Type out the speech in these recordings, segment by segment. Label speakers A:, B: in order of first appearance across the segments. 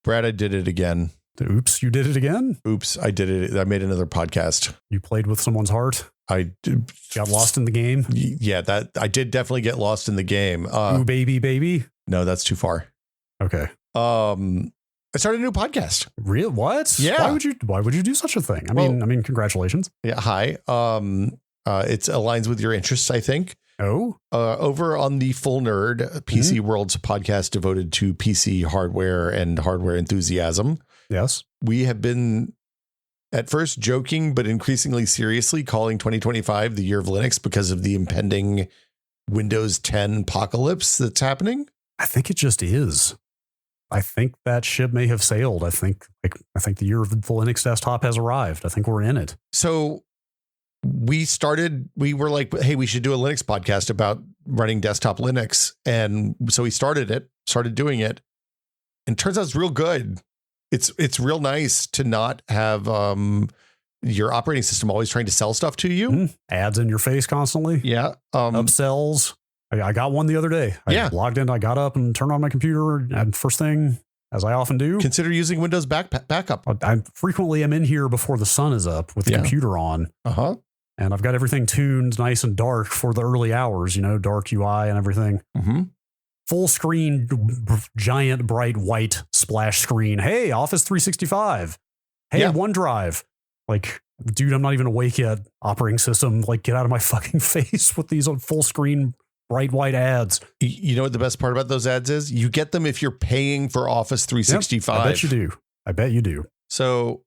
A: Brad, I did it again.
B: Oops, you did it again?
A: Oops, I did it. I made another podcast.
B: You played with someone's heart?
A: I did.
B: Got lost in the game?
A: Yeah, that I did definitely get lost in the game.
B: Ooh, baby.
A: No, that's too far.
B: Okay.
A: I started a new podcast.
B: Real? What?
A: Yeah.
B: Why would you do such a thing? I mean, congratulations.
A: Yeah. Hi. It aligns with your interests, I think.
B: Oh.
A: Over on the Full Nerd PC World's podcast devoted to PC hardware and hardware enthusiasm.
B: Yes.
A: We have been at first joking, but increasingly seriously calling 2025 the year of Linux because of the impending Windows 10 apocalypse that's happening.
B: I think it just is. I think that ship may have sailed. I think the year of the Linux desktop has arrived. I think we're in it.
A: So we were like, hey, we should do a Linux podcast about running desktop Linux. And so we started doing it. And it turns out it's real good. It's real nice to not have your operating system always trying to sell stuff to you.
B: Ads in your face constantly.
A: Yeah.
B: Upsells. I got one the other day. I logged in, I got up and turned on my computer, and first thing, as I often do,
A: consider using Windows backup.
B: I frequently am in here before the sun is up with the computer on. And I've got everything tuned nice and dark for the early hours, dark UI and everything. Full screen, giant, bright, white splash screen. Hey, Office 365. Hey, OneDrive. Like, dude, I'm not even awake yet. Operating system, like, get out of my fucking face with these on full screen bright white ads.
A: You know what the best part about those ads is? You get them if you're paying for Office 365.
B: Yep, I bet you do.
A: So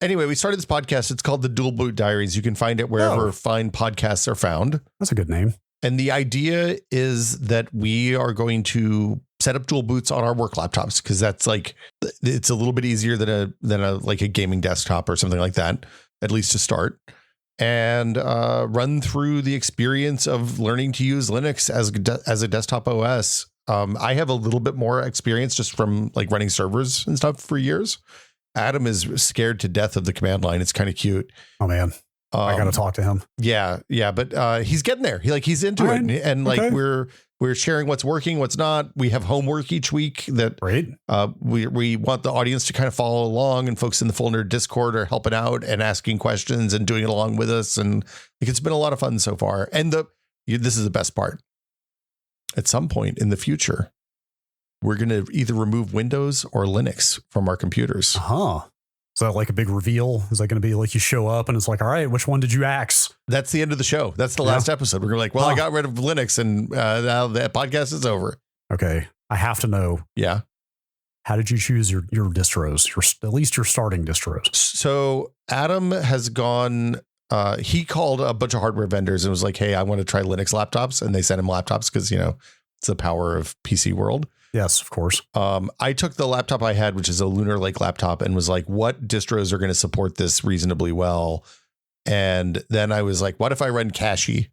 A: anyway, we started this podcast. It's called the Dual Boot Diaries. You can find it wherever fine podcasts are found.
B: That's a good name.
A: And the idea is that we are going to set up dual boots on our work laptops, because that's like, it's a little bit easier than a gaming desktop or something like that, at least to start. And run through the experience of learning to use Linux as a desktop OS. I have a little bit more experience just from like running servers and stuff for years. Adam is scared to death of the command line. It's kind of cute.
B: Oh man, I got to talk to him.
A: Yeah, but he's getting there. He's into it, and like we're sharing what's working, what's not. We have homework each week that we want the audience to kind of follow along, and folks in the Full Nerd Discord are helping out and asking questions and doing it along with us. And like, it's been a lot of fun so far. And this is the best part. At some point in the future, we're going to either remove Windows or Linux from our computers.
B: Is that like a big reveal? Is that going to be like you show up and it's like, all right, which one did you axe?
A: That's the end of the show. That's the last episode. We're going to be like, I got rid of Linux and now that podcast is over. Okay.
B: I have to know.
A: Yeah.
B: How did you choose your distros? At least your starting distros.
A: So Adam has gone, he called a bunch of hardware vendors and was like, hey, I want to try Linux laptops. And they sent him laptops because, it's the power of PC world.
B: Yes, of course.
A: I took the laptop I had, which is a Lunar Lake laptop, and was like, what distros are going to support this reasonably well? And then I was like, what if I run Cashy?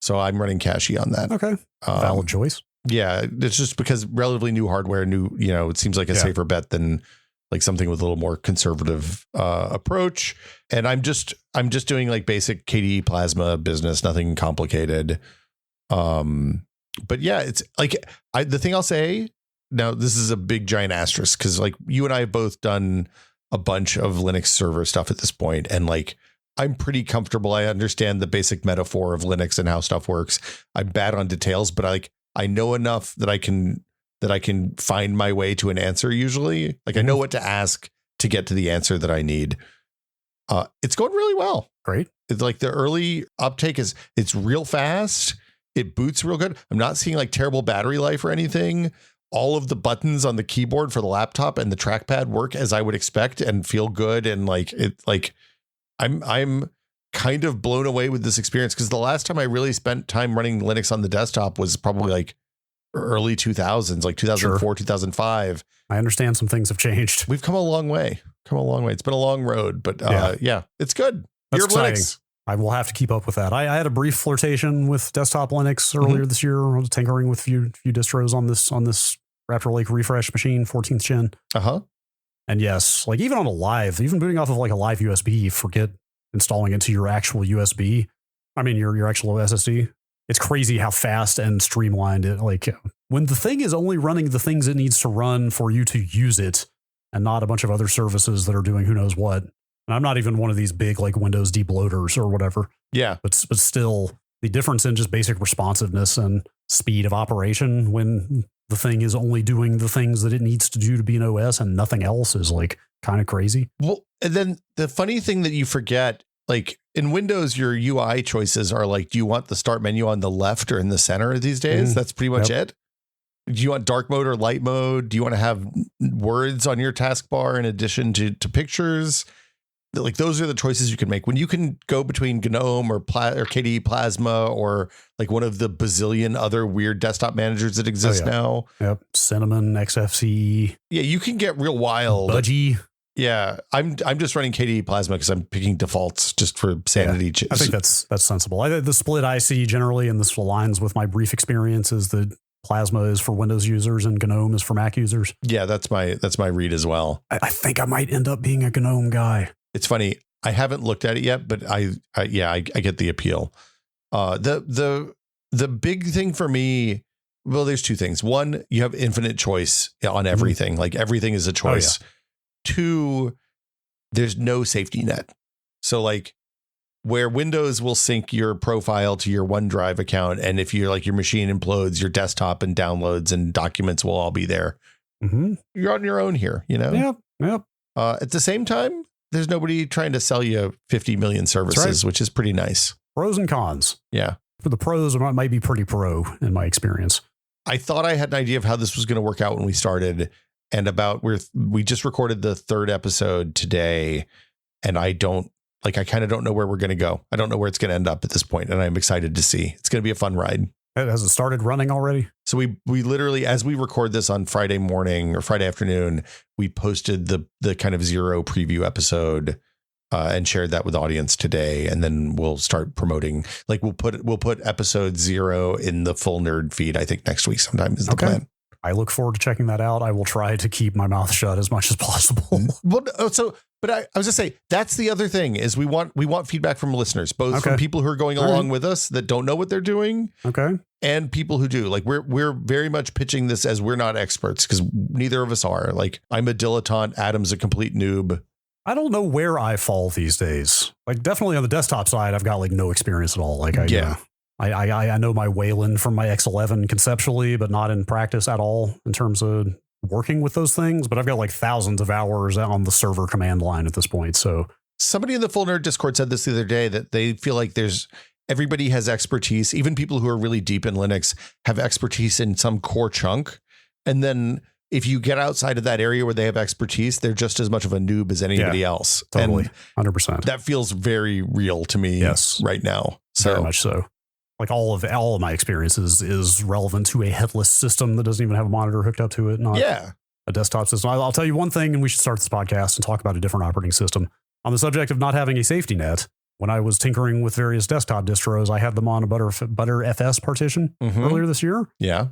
A: So I'm running Cashy on that.
B: Okay. Valid choice.
A: Yeah. It's just because relatively new hardware, it seems like a safer bet than like something with a little more conservative approach. And I'm just doing like basic KDE plasma business, nothing complicated. But yeah, it's like the thing I'll say now, this is a big giant asterisk, because like you and I have both done a bunch of Linux server stuff at this point, and like I'm pretty comfortable. I understand the basic metaphor of Linux and how stuff works. I'm bad on details, but I know enough that I can find my way to an answer usually. Like I know what to ask to get to the answer that I need. It's going really well.
B: Great.
A: It's like the early uptake it's real fast. It boots real good. I'm not seeing like terrible battery life or anything. All of the buttons on the keyboard for the laptop and the trackpad work as I would expect and feel good. And like I'm kind of blown away with this experience, because the last time I really spent time running Linux on the desktop was probably like early 2000s, like 2004, 2005.
B: I understand some things have changed.
A: We've come a long way. It's been a long road, but yeah, it's good.
B: That's
A: Year of Linux.
B: I will have to keep up with that. I had a brief flirtation with desktop Linux earlier this year. I was tinkering with a few distros on this Raptor Lake refresh machine, 14th gen. And yes, like even booting off of like a live USB, forget installing it to your actual USB. I mean, your actual SSD. it's crazy how fast and streamlined it. Like when the thing is only running the things it needs to run for you to use it, and not a bunch of other services that are doing who knows what. And I'm not even one of these big like Windows deep loaders or whatever.
A: Yeah.
B: But still, the difference in just basic responsiveness and speed of operation when the thing is only doing the things that it needs to do to be an OS and nothing else is like kind of crazy.
A: Well, and then the funny thing that you forget, like in Windows, your UI choices are like, do you want the start menu on the left or in the center these days? That's pretty much it. Do you want dark mode or light mode? Do you want to have words on your taskbar in addition to pictures? Like those are the choices you can make when you can go between GNOME or KDE Plasma or like one of the bazillion other weird desktop managers that exist now.
B: Yep. Cinnamon, XFCE.
A: Yeah, you can get real wild.
B: Budgie.
A: Yeah, I'm just running KDE Plasma because I'm picking defaults just for sanity.
B: Yeah, I think that's sensible. The split I see generally, and this aligns with my brief experience, is that Plasma is for Windows users and GNOME is for Mac users.
A: Yeah, that's my read as well.
B: I think I might end up being a GNOME guy.
A: It's funny. I haven't looked at it yet, but I get the appeal. The big thing for me, well, there's two things. One, you have infinite choice on everything. Like everything is a choice. Oh, yeah. Two, there's no safety net. So like where Windows will sync your profile to your OneDrive account, and if you're like your machine implodes, your desktop and downloads and documents will all be there. Mm-hmm. You're on your own here, you know?
B: Yep.
A: At the same time, there's nobody trying to sell you 50 million services, which is pretty nice.
B: Pros and cons.
A: Yeah.
B: For the pros, it might be pretty pro in my experience.
A: I thought I had an idea of how this was going to work out when we started, and we just recorded the third episode today, and I kind of don't know where we're going to go. I don't know where it's going to end up at this point, and I'm excited to see. It's going to be a fun ride.
B: Has it started running already?
A: So we literally, as we record this on Friday morning or Friday afternoon, we posted the kind of zero preview episode and shared that with the audience today. And then we'll start promoting, like we'll put episode 0 in the full nerd feed, I think next week sometime is the plan.
B: I look forward to checking that out. I will try to keep my mouth shut as much as possible.
A: But I was just say that's the other thing is we want feedback from listeners, both from people who are going along with us that don't know what they're doing.
B: Okay.
A: And people who do. Like we're very much pitching this as we're not experts because neither of us are. Like I'm a dilettante. Adam's a complete noob.
B: I don't know where I fall these days. Like definitely on the desktop side, I've got like no experience at all. Like I know my Wayland from my X11 conceptually, but not in practice at all in terms of working with those things. But I've got like thousands of hours on the server command line at this point. So
A: somebody in the Full Nerd Discord said this the other day that they feel like everybody has expertise. Even people who are really deep in Linux have expertise in some core chunk. And then if you get outside of that area where they have expertise, they're just as much of a noob as anybody else.
B: Totally. And 100%.
A: That feels very real to me right now. So
B: very much so. Like all of my experiences is relevant to a headless system that doesn't even have a monitor hooked up to it. Not a desktop system. I'll tell you one thing, and we should start this podcast and talk about a different operating system. On the subject of not having a safety net, when I was tinkering with various desktop distros, I had them on a Btrfs partition earlier this year.
A: Yeah.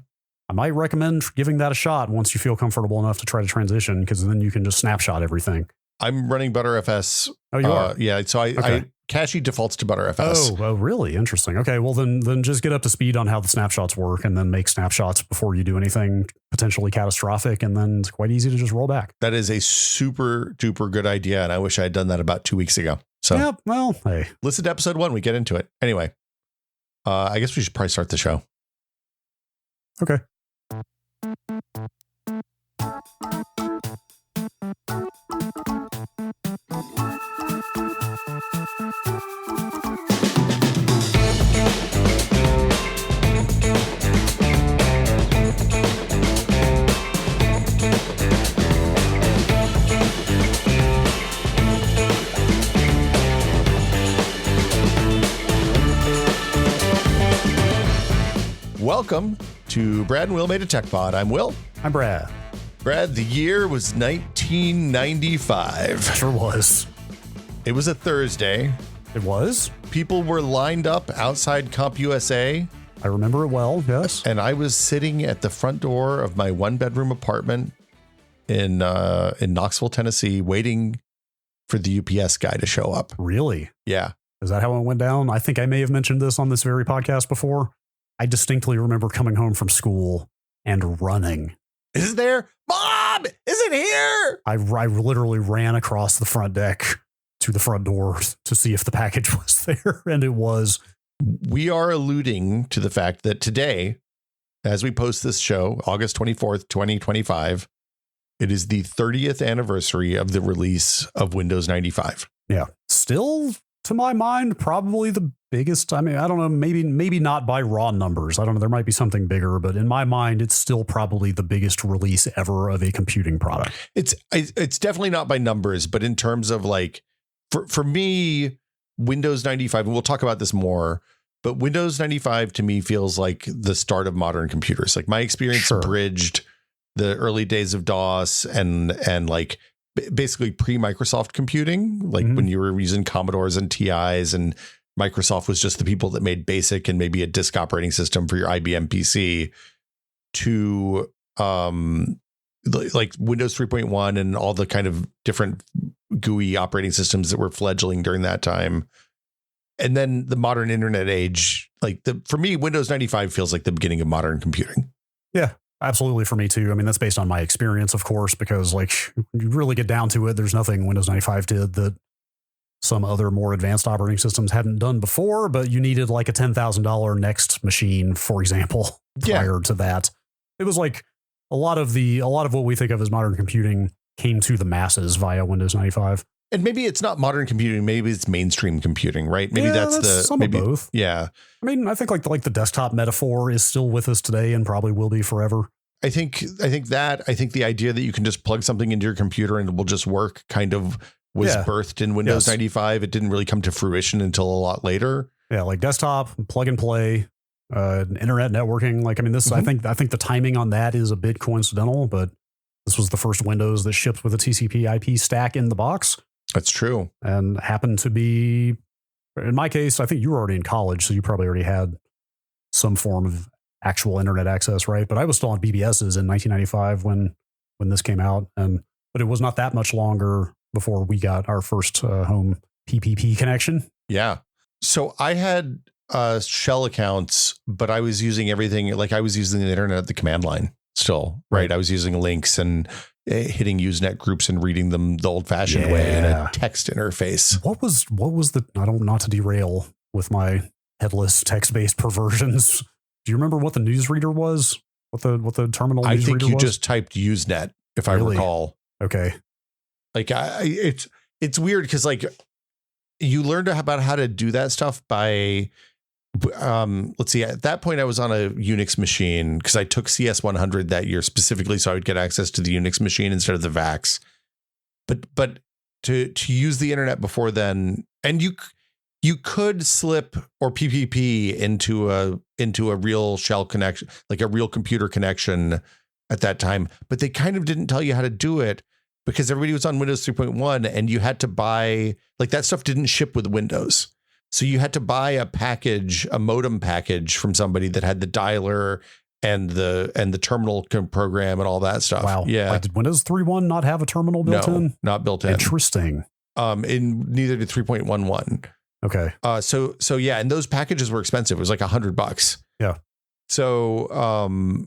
B: I might recommend giving that a shot once you feel comfortable enough to try to transition, because then you can just snapshot everything.
A: I'm running Btrfs.
B: Oh, you are?
A: Yeah. So I Cache defaults to Btrfs.
B: Oh, really? Interesting. Okay. Well, then just get up to speed on how the snapshots work and then make snapshots before you do anything potentially catastrophic. And then it's quite easy to just roll back.
A: That is a super duper good idea. And I wish I had done that about 2 weeks ago. So
B: yeah, well, hey,
A: listen to episode 1. We get into it. Anyway, I guess we should probably start the show.
B: Okay.
A: Welcome to Brad and Will Made a Tech Pod. I'm Will.
B: I'm Brad.
A: Brad, the year was 1995.
B: Sure was.
A: It was a Thursday.
B: It was?
A: People were lined up outside CompUSA.
B: I remember it well, yes.
A: And I was sitting at the front door of my 1-bedroom apartment in Knoxville, Tennessee, waiting for the UPS guy to show up.
B: Really?
A: Yeah.
B: Is that how it went down? I think I may have mentioned this on this very podcast before. I distinctly remember coming home from school and running.
A: Is it there? Mom, is it here?
B: I literally ran across the front deck to the front door to see if the package was there, and it was.
A: We are alluding to the fact that today, as we post this show, August 24th, 2025, it is the 30th anniversary of the release of Windows 95.
B: Yeah. Still, to my mind, probably the biggest. I mean, I don't know, maybe not by raw numbers. I don't know. There might be something bigger, but in my mind, it's still probably the biggest release ever of a computing product.
A: It's definitely not by numbers, but in terms of like, for me, Windows 95, and we'll talk about this more, but Windows 95 to me feels like the start of modern computers. Like my experience bridged the early days of DOS and like basically pre-Microsoft computing, like when you were using Commodores and TIs, and Microsoft was just the people that made BASIC and maybe a disk operating system for your IBM PC, to like Windows 3.1 and all the kind of different GUI operating systems that were fledgling during that time. And then the modern internet age, like for me, Windows 95 feels like the beginning of modern computing.
B: Yeah, absolutely. For me too. I mean, that's based on my experience, of course, because like you really get down to it, there's nothing Windows 95 did that some other more advanced operating systems hadn't done before, but you needed like a $10,000 Next machine, for example, prior to that. It was like a lot of what we think of as modern computing came to the masses via Windows 95.
A: And maybe it's not modern computing. Maybe it's mainstream computing, right? Maybe that's
B: some of both.
A: Yeah.
B: I mean, I think like the desktop metaphor is still with us today and probably will be forever.
A: I think the idea that you can just plug something into your computer and it will just work kind of was birthed in Windows 95. It didn't really come to fruition until a lot later.
B: Yeah. Like desktop, plug and play, internet networking. Like, I mean, this, I think the timing on that is a bit coincidental, but this was the first Windows that shipped with a TCP IP stack in the box.
A: That's true.
B: And happened to be, in my case, I think you were already in college, so you probably already had some form of actual internet access, right? But I was still on BBSs in 1995 when this came out, but it was not that much longer before we got our first home PPP connection.
A: Yeah. So I had shell accounts, but I was using everything, like I was using the internet at the command line still, right? I was using links and hitting Usenet groups and reading them the old fashioned way in a text interface.
B: What was the, I don't, not to derail with my headless text-based perversions. Do you remember what the newsreader was? What the terminal newsreader was?
A: I think you just typed Usenet, if I recall.
B: Okay.
A: Like it's weird because like you learned about how to do that stuff by let's see, at that point I was on a Unix machine because I took CS100 that year specifically so I would get access to the Unix machine instead of the VAX. But to use the internet before then, and you could slip or PPP into a real shell connection, like a real computer connection at that time, but they kind of didn't tell you how to do it because everybody was on Windows 3.1 and you had to buy, like that stuff didn't ship with Windows. So you had to buy a modem package from somebody that had the dialer and the terminal program and all that stuff.
B: Wow.
A: Yeah.
B: Like, did Windows 3.1 not have a terminal built in?
A: Not built in.
B: Interesting.
A: In neither did 3.11.
B: Okay.
A: So yeah, and those packages were expensive. It was like $100.
B: Yeah.
A: So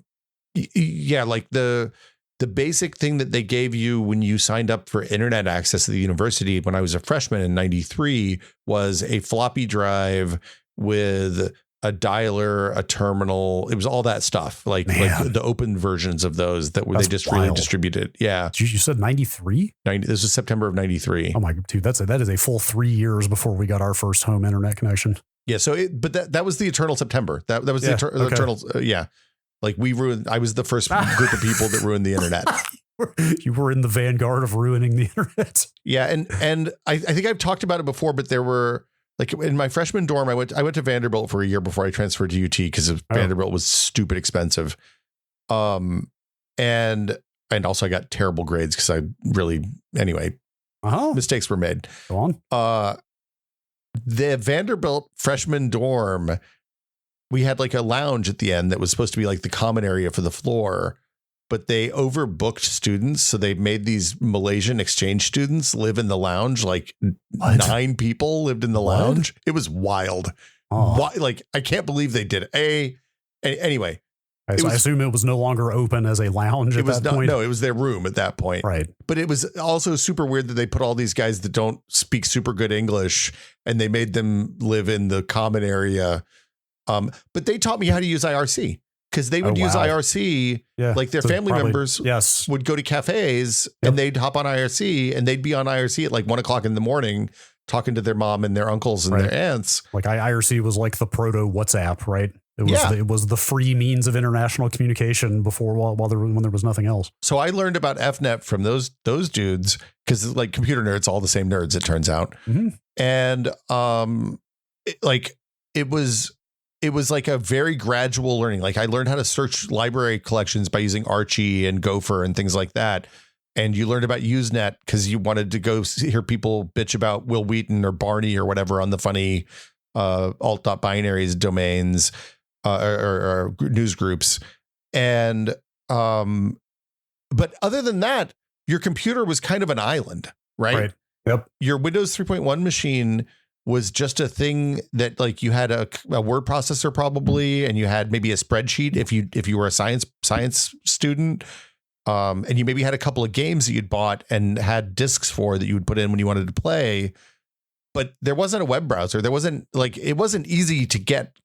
A: yeah, like the basic thing that they gave you when you signed up for internet access to the university when I was a freshman in 93 was a floppy drive with a dialer, a terminal. It was all that stuff, like the open versions of those that they just really distributed. Yeah.
B: You said 93?
A: This was September of 93.
B: Oh my God, dude, that is a full 3 years before we got our first home internet connection.
A: Yeah. So but that was the eternal September. That was the eternal. Yeah. Like I was the first group of people that ruined the internet.
B: You were in the vanguard of ruining the internet.
A: Yeah. And I think I've talked about it before, but there were like in my freshman dorm, I went to Vanderbilt for a year before I transferred to UT because Vanderbilt was stupid expensive. And also I got terrible grades because mistakes were made.
B: Go on.
A: The Vanderbilt freshman dorm, we had like a lounge at the end that was supposed to be like the common area for the floor, but they overbooked students. So they made these Malaysian exchange students live in the lounge. Like 9 people lived in the lounge. It was wild. Like, I can't believe they did it. Anyway.
B: I assume it was no longer open as a lounge at that point.
A: No, it was their room at that point.
B: Right.
A: But it was also super weird that they put all these guys that don't speak super good English and they made them live in the common area. But they taught me how to use IRC because they would use IRC. Yeah. Like their family members would go to cafes and they'd hop on IRC and they'd be on IRC at like 1 o'clock in the morning talking to their mom and their uncles and their aunts.
B: Like IRC was like the proto WhatsApp, right? It was the free means of international communication before when there was nothing else. So
A: I learned about FNet from those dudes because like computer nerds, all the same nerds, it turns out. Mm-hmm. And it was like a very gradual learning. Like I learned how to search library collections by using Archie and Gopher and things like that. And you learned about Usenet because you wanted to go hear people bitch about Will Wheaton or Barney or whatever on the funny alt.binaries domains. Or news groups. And but other than that, your computer was kind of an island, right?
B: Yep.
A: Your Windows 3.1 machine was just a thing that like you had a word processor probably, and you had maybe a spreadsheet if you were a science student. And you maybe had a couple of games that you'd bought and had discs for that you would put in when you wanted to play. But there wasn't a web browser. It wasn't easy to get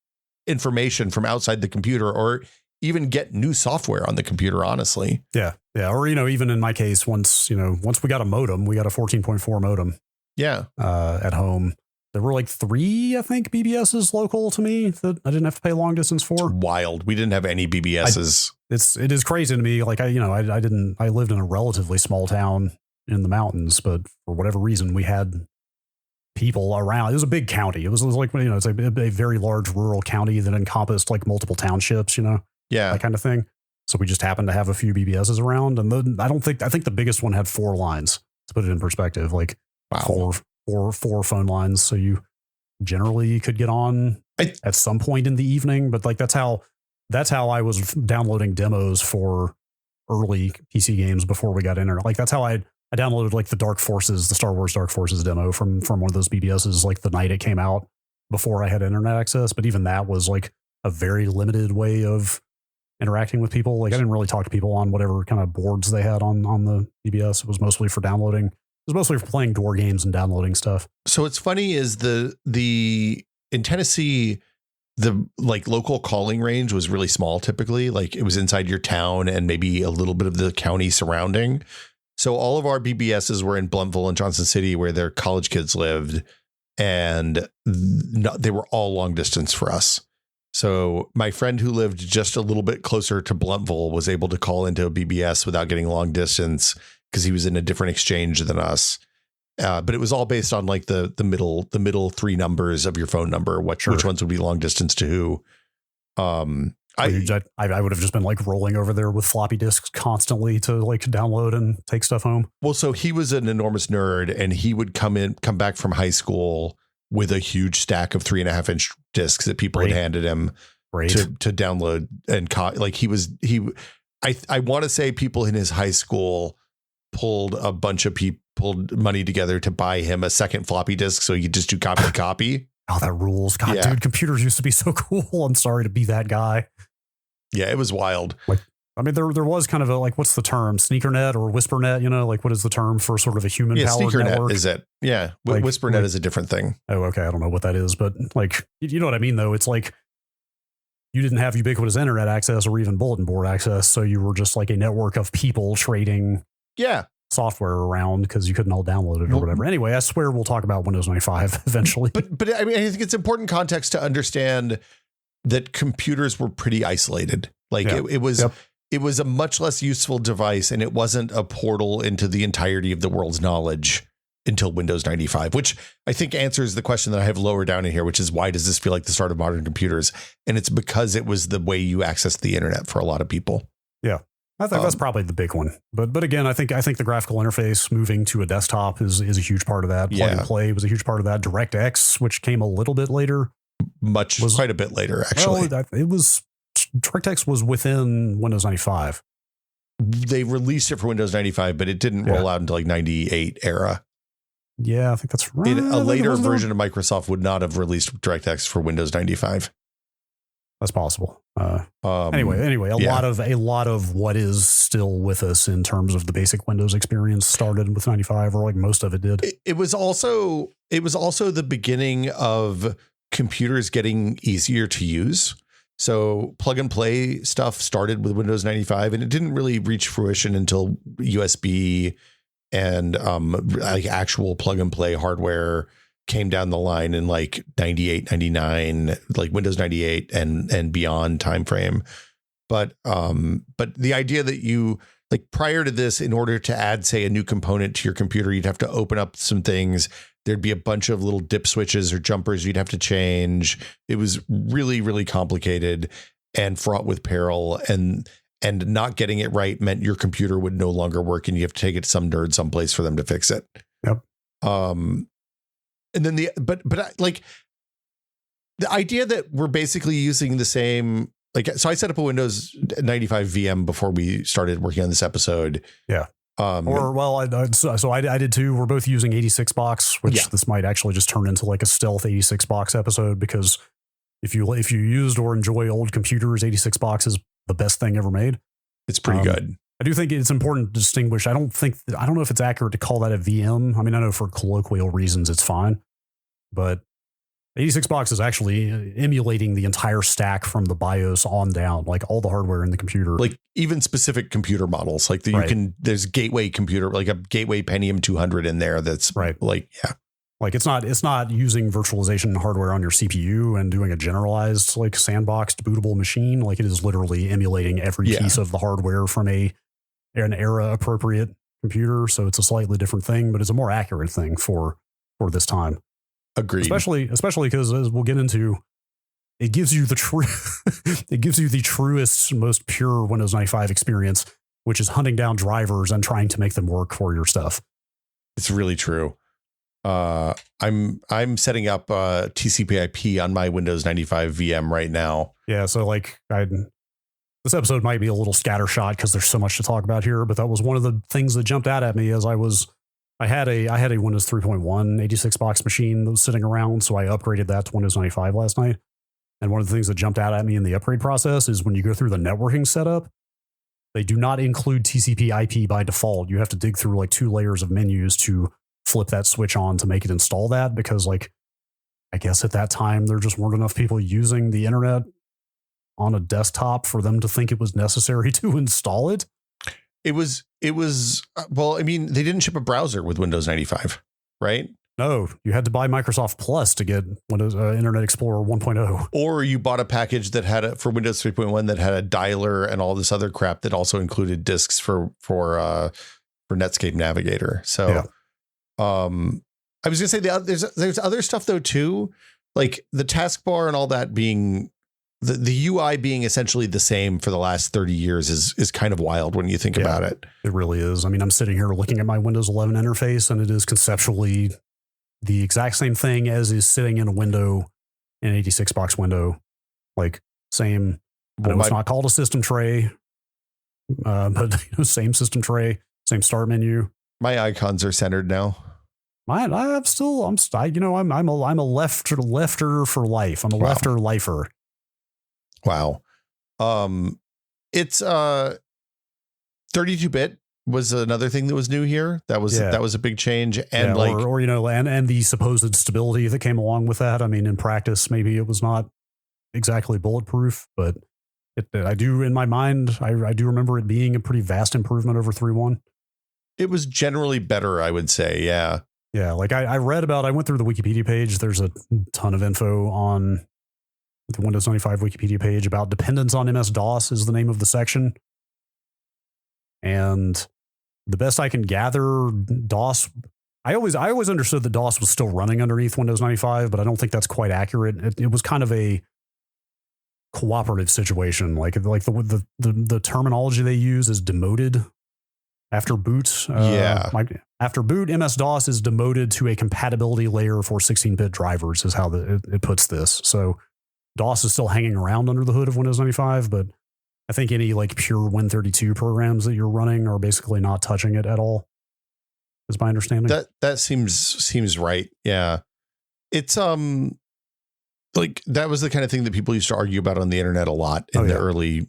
A: information from outside the computer or even get new software on the computer, honestly.
B: Yeah. Or, even in my case, once we got a modem, we got a 14.4 modem.
A: Yeah.
B: At home. There were like 3, I think, BBSs local to me that I didn't have to pay long distance for.
A: It's wild. We didn't have any BBSs.
B: It is crazy to me. Like I lived in a relatively small town in the mountains, but for whatever reason, we had people around. It was a big county. It was like, it's a very large rural county that encompassed like multiple townships, that kind of thing. So we just happened to have a few BBSs around. And I think the biggest one had 4 lines, to put it in perspective, like four phone lines. So you generally could get on at some point in the evening, but like, that's how I was downloading demos for early PC games before we got internet. Like that's how I downloaded like the Star Wars Dark Forces demo from one of those BBSs, like the night it came out before I had internet access. But even that was like a very limited way of interacting with people. Like I didn't really talk to people on whatever kind of boards they had on the BBS. It was mostly for downloading. It was mostly for playing door games and downloading stuff.
A: So it's funny is in Tennessee, the like local calling range was really small. Typically, like it was inside your town and maybe a little bit of the county surrounding. So all of our BBSs were in Blumpville and Johnson City where their college kids lived, and they were all long distance for us. So my friend who lived just a little bit closer to Blumpville was able to call into a BBS without getting long distance because he was in a different exchange than us. But it was all based on like the middle 3 numbers of your phone number, which ones would be long distance to who. I would have just been like rolling over there with floppy disks constantly to like download and take stuff home. Well, so he was an enormous nerd, and he would come back from high school with a huge stack of 3.5-inch discs that people had handed him to download. And I want to say people in his high school pulled money together to buy him a second floppy disk so he could just do copy to copy.
B: Oh, that rules. God, dude, computers used to be so cool. I'm sorry to be that guy.
A: Yeah, it was wild.
B: Like, I mean, there was kind of a, like, what's the term? Sneakernet or WhisperNet, like what is the term for sort of a human powered network?
A: Is it? Yeah. Like, WhisperNet is a different thing.
B: Oh, okay. I don't know what that is, but like, you know what I mean, though? It's like you didn't have ubiquitous internet access or even bulletin board access. So you were just like a network of people trading software around because you couldn't all download it or whatever. Anyway, I swear we'll talk about Windows 95 eventually.
A: But I mean, I think it's important context to understand that computers were pretty isolated. Like it was a much less useful device, and it wasn't a portal into the entirety of the world's knowledge until Windows 95, which I think answers the question that I have lower down in here, which is why does this feel like the start of modern computers? And it's because it was the way you accessed the internet for a lot of people.
B: Yeah. I think that's probably the big one. But again, I think the graphical interface moving to a desktop is a huge part of that. Plug and play was a huge part of that. DirectX, which came a little bit later.
A: Quite a bit later, actually.
B: Well, DirectX was within Windows 95.
A: They released it for Windows 95, but it didn't roll out until like 98 era.
B: Yeah, I think that's right.
A: A later version of Microsoft would not have released DirectX for Windows 95.
B: That's possible. Anyway, a lot of what is still with us in terms of the basic Windows experience started with 95, or like most of it did.
A: It was also the beginning of computers getting easier to use. So plug and play stuff started with Windows 95, and it didn't really reach fruition until USB and like actual plug and play hardware came down the line in like 98, 99, like Windows 98 and beyond timeframe. But the idea that you, like, prior to this, in order to add, say, a new component to your computer, you'd have to open up some things. There'd be a bunch of little dip switches or jumpers you'd have to change. It was really, really complicated and fraught with peril, and not getting it right meant your computer would no longer work and you have to take it to some nerd someplace for them to fix it.
B: Yep.
A: And then like the idea that we're basically using the same, like, so I set up a Windows 95 VM before we started working on this episode.
B: Yeah. I did too. We're both using 86 box, which this might actually just turn into like a stealth 86 box episode, because if you used or enjoy old computers, 86 box is the best thing ever made.
A: It's pretty good.
B: I do think it's important to distinguish. I don't know if it's accurate to call that a VM. I mean, I know for colloquial reasons it's fine, but 86 box is actually emulating the entire stack from the BIOS on down, like all the hardware in the computer.
A: Like even specific computer models, like there's gateway computer, like a gateway Pentium 200 in there. That's
B: right.
A: Like, yeah.
B: Like it's not using virtualization hardware on your CPU and doing a generalized like sandboxed bootable machine. Like it is literally emulating every piece of the hardware from an era appropriate computer. So it's a slightly different thing, but it's a more accurate thing for this time.
A: Agreed.
B: Especially because, as we'll get into, it gives you the truest, most pure Windows 95 experience, which is hunting down drivers and trying to make them work for your stuff.
A: It's really true. I'm setting up TCP/IP on my Windows 95 VM right now.
B: Yeah, so like this episode might be a little scattershot because there's so much to talk about here, but that was one of the things that jumped out at me as I had a Windows 3.1 86 box machine that was sitting around, so I upgraded that to Windows 95 last night. And one of the things that jumped out at me in the upgrade process is when you go through the networking setup, they do not include TCP/IP by default. You have to dig through like 2 layers of menus to flip that switch on to make it install that, because like I guess at that time there just weren't enough people using the internet on a desktop for them to think it was necessary to install it.
A: It was well, I mean, they didn't ship a browser with Windows 95, right?
B: No, you had to buy Microsoft Plus to get Windows Internet Explorer 1.0.
A: Or you bought a package that had for Windows 3.1 that had a dialer and all this other crap that also included disks for Netscape Navigator. So I was gonna say there's other stuff though too, like the taskbar and all that being the UI being essentially the same for the last 30 years is kind of wild when you think about it.
B: It really is. I mean, I'm sitting here looking at my Windows 11 interface, and it is conceptually the exact same thing as is sitting in a window, an 86 box window, like same. Well, it's not called a system tray, but same system tray, same start menu.
A: My icons are centered now.
B: I'm a lefter for life. I'm a lefter lifer.
A: Wow. It's 32-bit was another thing that was new here. That was a big change. And
B: and the supposed stability that came along with that. I mean, in practice, maybe it was not exactly bulletproof, but I do in my mind, I do remember it being a pretty vast improvement over 3.1.
A: It was generally better, I would say. Yeah.
B: Yeah. Like I went through the Wikipedia page. There's a ton of info on the Windows 95 Wikipedia page about dependence on MS-DOS is the name of the section. And the best I can gather, DOS, I always understood that DOS was still running underneath Windows 95, but I don't think that's quite accurate. It was kind of a cooperative situation. Like the terminology they use is demoted after boot. After boot, MS-DOS is demoted to a compatibility layer for 16-bit drivers is how it puts this. So DOS is still hanging around under the hood of Windows 95, but I think any like pure Win32 programs that you're running are basically not touching it at all. Is my understanding.
A: That seems right. Yeah. It's like that was the kind of thing that people used to argue about on the internet a lot in the early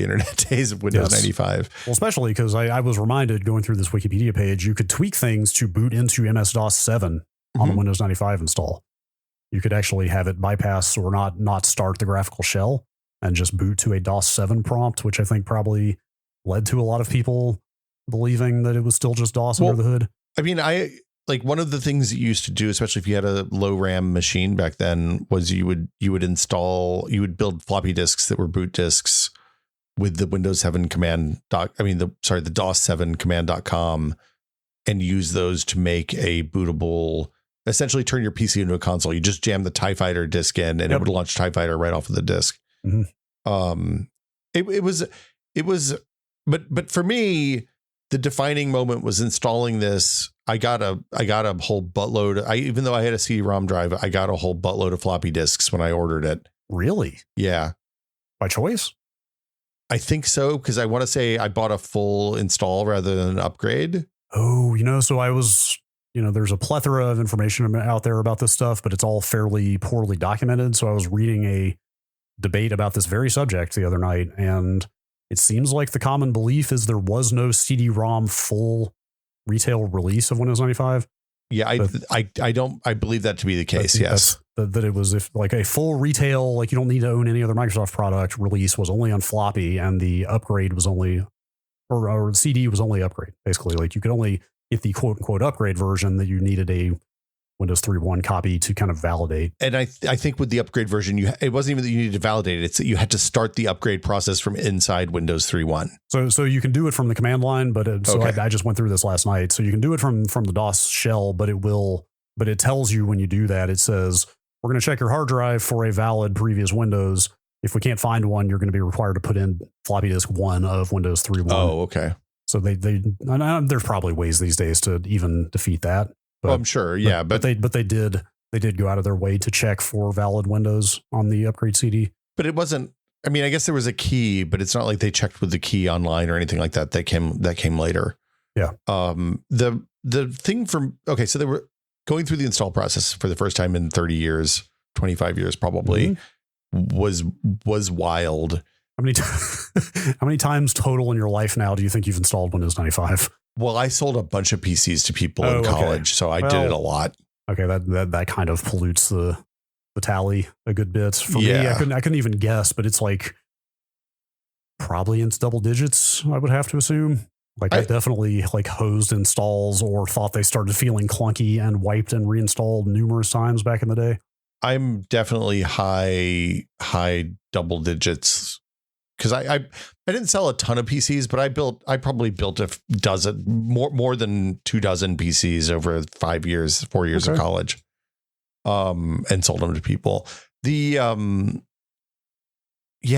A: internet days of Windows 95.
B: Well, especially because I was reminded going through this Wikipedia page, you could tweak things to boot into MS-DOS 7 on the Windows 95 install. You could actually have it bypass or not start the graphical shell and just boot to a DOS 7 prompt, which I think probably led to a lot of people believing that it was still just DOS under the hood.
A: I mean, like one of the things that you used to do, especially if you had a low RAM machine back then, was you would build floppy disks that were boot disks with the Windows 7 the DOS 7 command.com and use those to make a bootable, essentially turn your PC into a console. You just jam the TIE Fighter disk in and it would launch TIE Fighter right off of the disk. But for me, the defining moment was installing this. I got a whole buttload. Even though I had a CD-ROM drive, I got a whole buttload of floppy disks when I ordered it.
B: Really?
A: Yeah.
B: By choice?
A: I think so, because I want to say I bought a full install rather than an upgrade.
B: Oh, so I was, there's a plethora of information out there about this stuff, but it's all fairly poorly documented. So I was reading a debate about this very subject the other night, and it seems like the common belief is there was no CD-ROM full retail release of Windows 95.
A: Yeah, I believe that to be the case. Yes,
B: that it was if like a full retail, like you don't need to own any other Microsoft product release was only on floppy, and the upgrade was only, or the CD was only upgrade. Basically, like you could only get the quote unquote upgrade version that you needed a Windows 3.1 copy to kind of validate. And
A: I think with the upgrade version, it wasn't even that you needed to validate it. It's that you had to start the upgrade process from inside Windows 3.1.
B: So you can do it from the command line, but I just went through this last night. So you can do it from the DOS shell, but it tells you when you do that, it says, we're going to check your hard drive for a valid previous Windows. If we can't find one, you're going to be required to put in floppy disk 1 of Windows 3.1.
A: Oh, okay.
B: So there's probably ways these days to even defeat that.
A: But, I'm sure, yeah,
B: but they did go out of their way to check for valid Windows on the upgrade CD.
A: But it wasn't. I mean, I guess there was a key, but it's not like they checked with the key online or anything like that. That came later.
B: Yeah.
A: The thing so they were going through the install process for the first time in 30 years, 25 years probably, was wild.
B: How many times total in your life now do you think you've installed Windows 95?
A: Well, I sold a bunch of PCs to people in college, so I did it a lot.
B: Okay, that kind of pollutes the tally a good bit. For me, I couldn't even guess, but it's like probably in double digits, I would have to assume. Like I definitely like hosed installs or thought they started feeling clunky and wiped and reinstalled numerous times back in the day.
A: I'm definitely high double digits. Because I didn't sell a ton of PCs, but I probably built a dozen, more than 24 PCs over 4 years of college, and sold them to people. It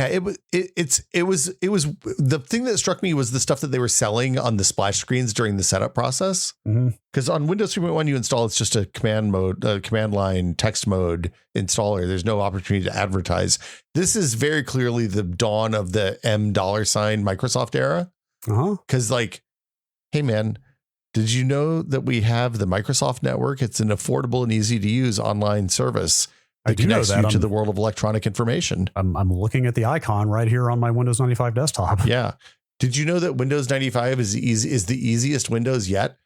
A: was the thing that struck me was the stuff that they were selling on the splash screens during the setup process. Because on Windows 3.1 you install, it's just a command line text mode installer. There's no opportunity to advertise. This is very clearly the dawn of the $$ Microsoft era. Because like, hey man, did you know that we have the Microsoft Network? It's an affordable and easy to use online service that connects you to the world of electronic information.
B: I'm looking at the icon right here on my Windows 95 desktop.
A: Yeah. Did you know that Windows 95 is the easiest Windows yet?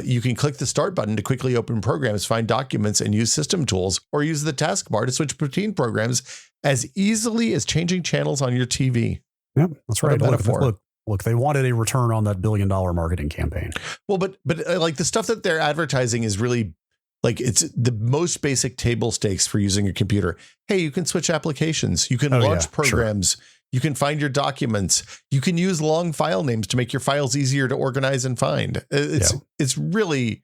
A: You can click the start button to quickly open programs, find documents, and use system tools, or use the taskbar to switch between programs as easily as changing channels on your TV.
B: Yep, that's right. Look, they wanted a return on that $1 billion marketing campaign.
A: Well, but like the stuff that they're advertising is really like it's the most basic table stakes for using a computer. Hey, you can switch applications. You can launch programs. Sure. You can find your documents. You can use long file names to make your files easier to organize and find. It's really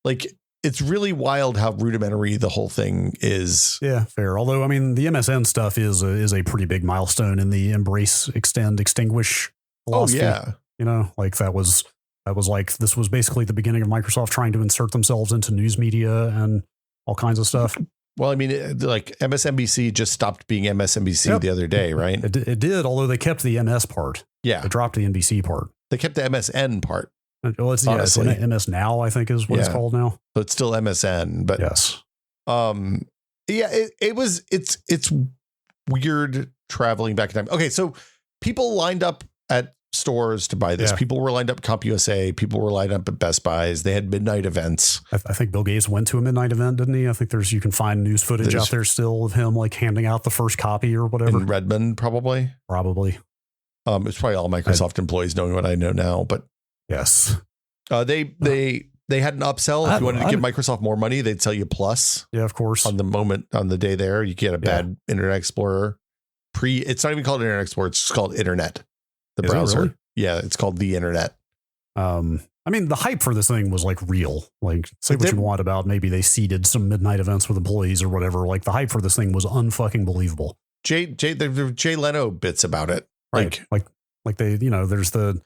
A: like, it's really wild how rudimentary the whole thing is.
B: Yeah, fair. Although, I mean, the MSN stuff is a pretty big milestone in the embrace, extend, extinguish philosophy.
A: Oh, yeah.
B: Like that was like, this was basically the beginning of Microsoft trying to insert themselves into news media and all kinds of stuff.
A: Well, I mean, like MSNBC just stopped being MSNBC the other day, right?
B: It did, although they kept the MS part.
A: Yeah.
B: They dropped the NBC part.
A: They kept the MSN part.
B: Well, it's MS Now, I think is what it's called now.
A: So it's still MSN, but
B: yes.
A: Yeah, it's weird traveling back in time. Okay, so people lined up at stores to buy this. People were lined up at CompUSA. People were lined up at Best Buys. They had midnight events.
B: I think Bill Gates went to a midnight event, didn't he? I think you can find news footage out there still of him like handing out the first copy or whatever.
A: In Redmond, probably. It's probably all Microsoft employees knowing what I know now, but
B: yes.
A: They had an upsell. If you wanted to give Microsoft more money, they'd sell you Plus.
B: Yeah, of course.
A: On the day there, you get a bad Internet Explorer. It's not even called Internet Explorer. It's just called Internet. The browser. Really? Yeah, it's called the Internet.
B: I mean, the hype for this thing was like real. Like, say what you want about maybe they seeded some midnight events with employees or whatever. Like, the hype for this thing was unfucking believable.
A: Jay Leno bits about it.
B: Right. Like they, there's the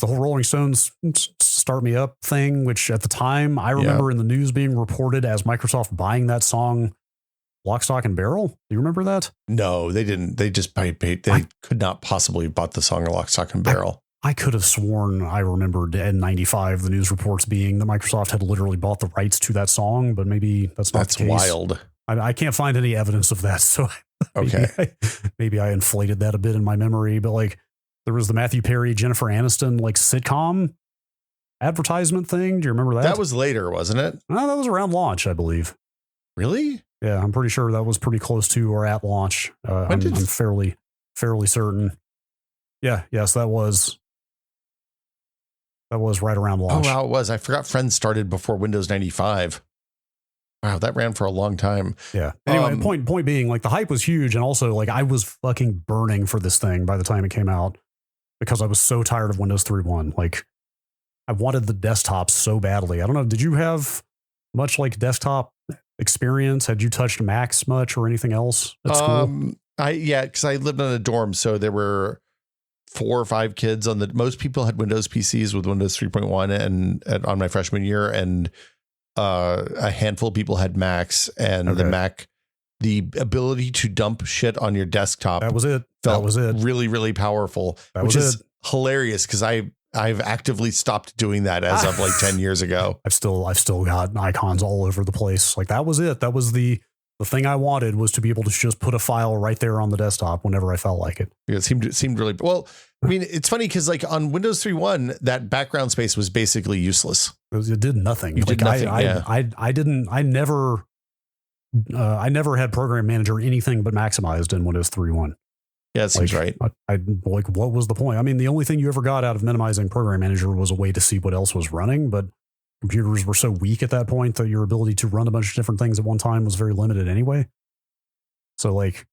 B: whole Rolling Stones Start Me Up thing, which at the time I remember in the news being reported as Microsoft buying that song Lock, Stock, and Barrel. Do you remember that?
A: No, they didn't. They just paid. They could not possibly have bought the song Lock, Stock, and Barrel.
B: I could have sworn I remembered in 95 the news reports being that Microsoft had literally bought the rights to that song, but maybe that's not the case.
A: That's wild.
B: I can't find any evidence of that. So maybe I inflated that a bit in my memory, but like there was the Matthew Perry, Jennifer Aniston, like sitcom advertisement thing. Do you remember that?
A: That was later, wasn't it?
B: No, that was around launch, I believe.
A: Really?
B: Yeah, I'm pretty sure that was pretty close to or at launch. I'm fairly certain. Yeah, yes, that was right around launch.
A: Oh, wow, it was. I forgot Friends started before Windows 95. Wow, that ran for a long time.
B: Yeah. Anyway, point being, like the hype was huge, and also like I was fucking burning for this thing by the time it came out because I was so tired of Windows 3.1. Like I wanted the desktop so badly. I don't know. Did you have much like desktop experience? Had you touched Macs much or anything else at school?
A: Because I lived in a dorm, so there were 4 or 5 kids most people had Windows PCs with Windows 3.1 and on my freshman year, and a handful of people had Macs, and the Mac, the ability to dump shit on your desktop.
B: That was it.
A: Really, really powerful, which is hilarious because I've actively stopped doing that as of like 10 years ago.
B: I've still got icons all over the place. Like that was it. That was the thing I wanted, was to be able to just put a file right there on the desktop whenever I felt like it.
A: Yeah, it seemed really well. I mean, it's funny because like on Windows 3.1, that background space was basically useless.
B: It did nothing.
A: Did nothing.
B: I never had Program Manager anything but maximized in Windows 3.1.
A: Yeah, it seems right.
B: I like, what was the point? I mean, the only thing you ever got out of minimizing Program Manager was a way to see what else was running, but computers were so weak at that point that your ability to run a bunch of different things at one time was very limited anyway. So like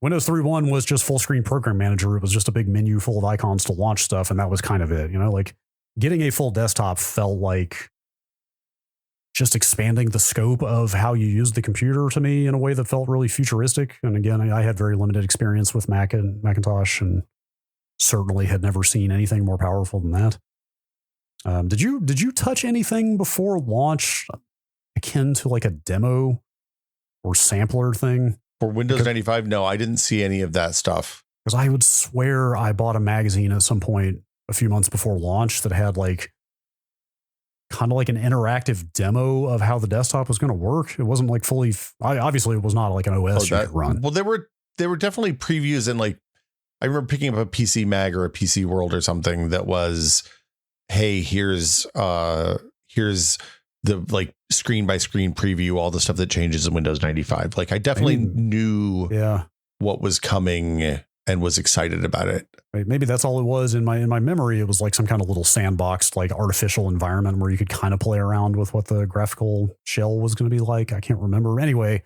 B: Windows 3.1 was just full screen Program Manager. It was just a big menu full of icons to launch stuff. And that was kind of it, like getting a full desktop felt like just expanding the scope of how you use the computer to me in a way that felt really futuristic. And again, I had very limited experience with Mac and Macintosh, and certainly had never seen anything more powerful than that. Did you touch anything before launch akin to like a demo or sampler thing?
A: For Windows 95? No, I didn't see any of that stuff.
B: Because I would swear I bought a magazine at some point a few months before launch that had like kind of like an interactive demo of how the desktop was going to work. It wasn't like fully, obviously it was not like an OS you could run.
A: Well, there were definitely previews, and like, I remember picking up a PC Mag or a PC World or something that was, hey, here's the like screen by screen preview, all the stuff that changes in Windows 95. Like I definitely knew what was coming and was excited about it.
B: Maybe that's all it was in my memory. It was like some kind of little sandboxed, like artificial environment where you could kind of play around with what the graphical shell was going to be like. I can't remember. Anyway,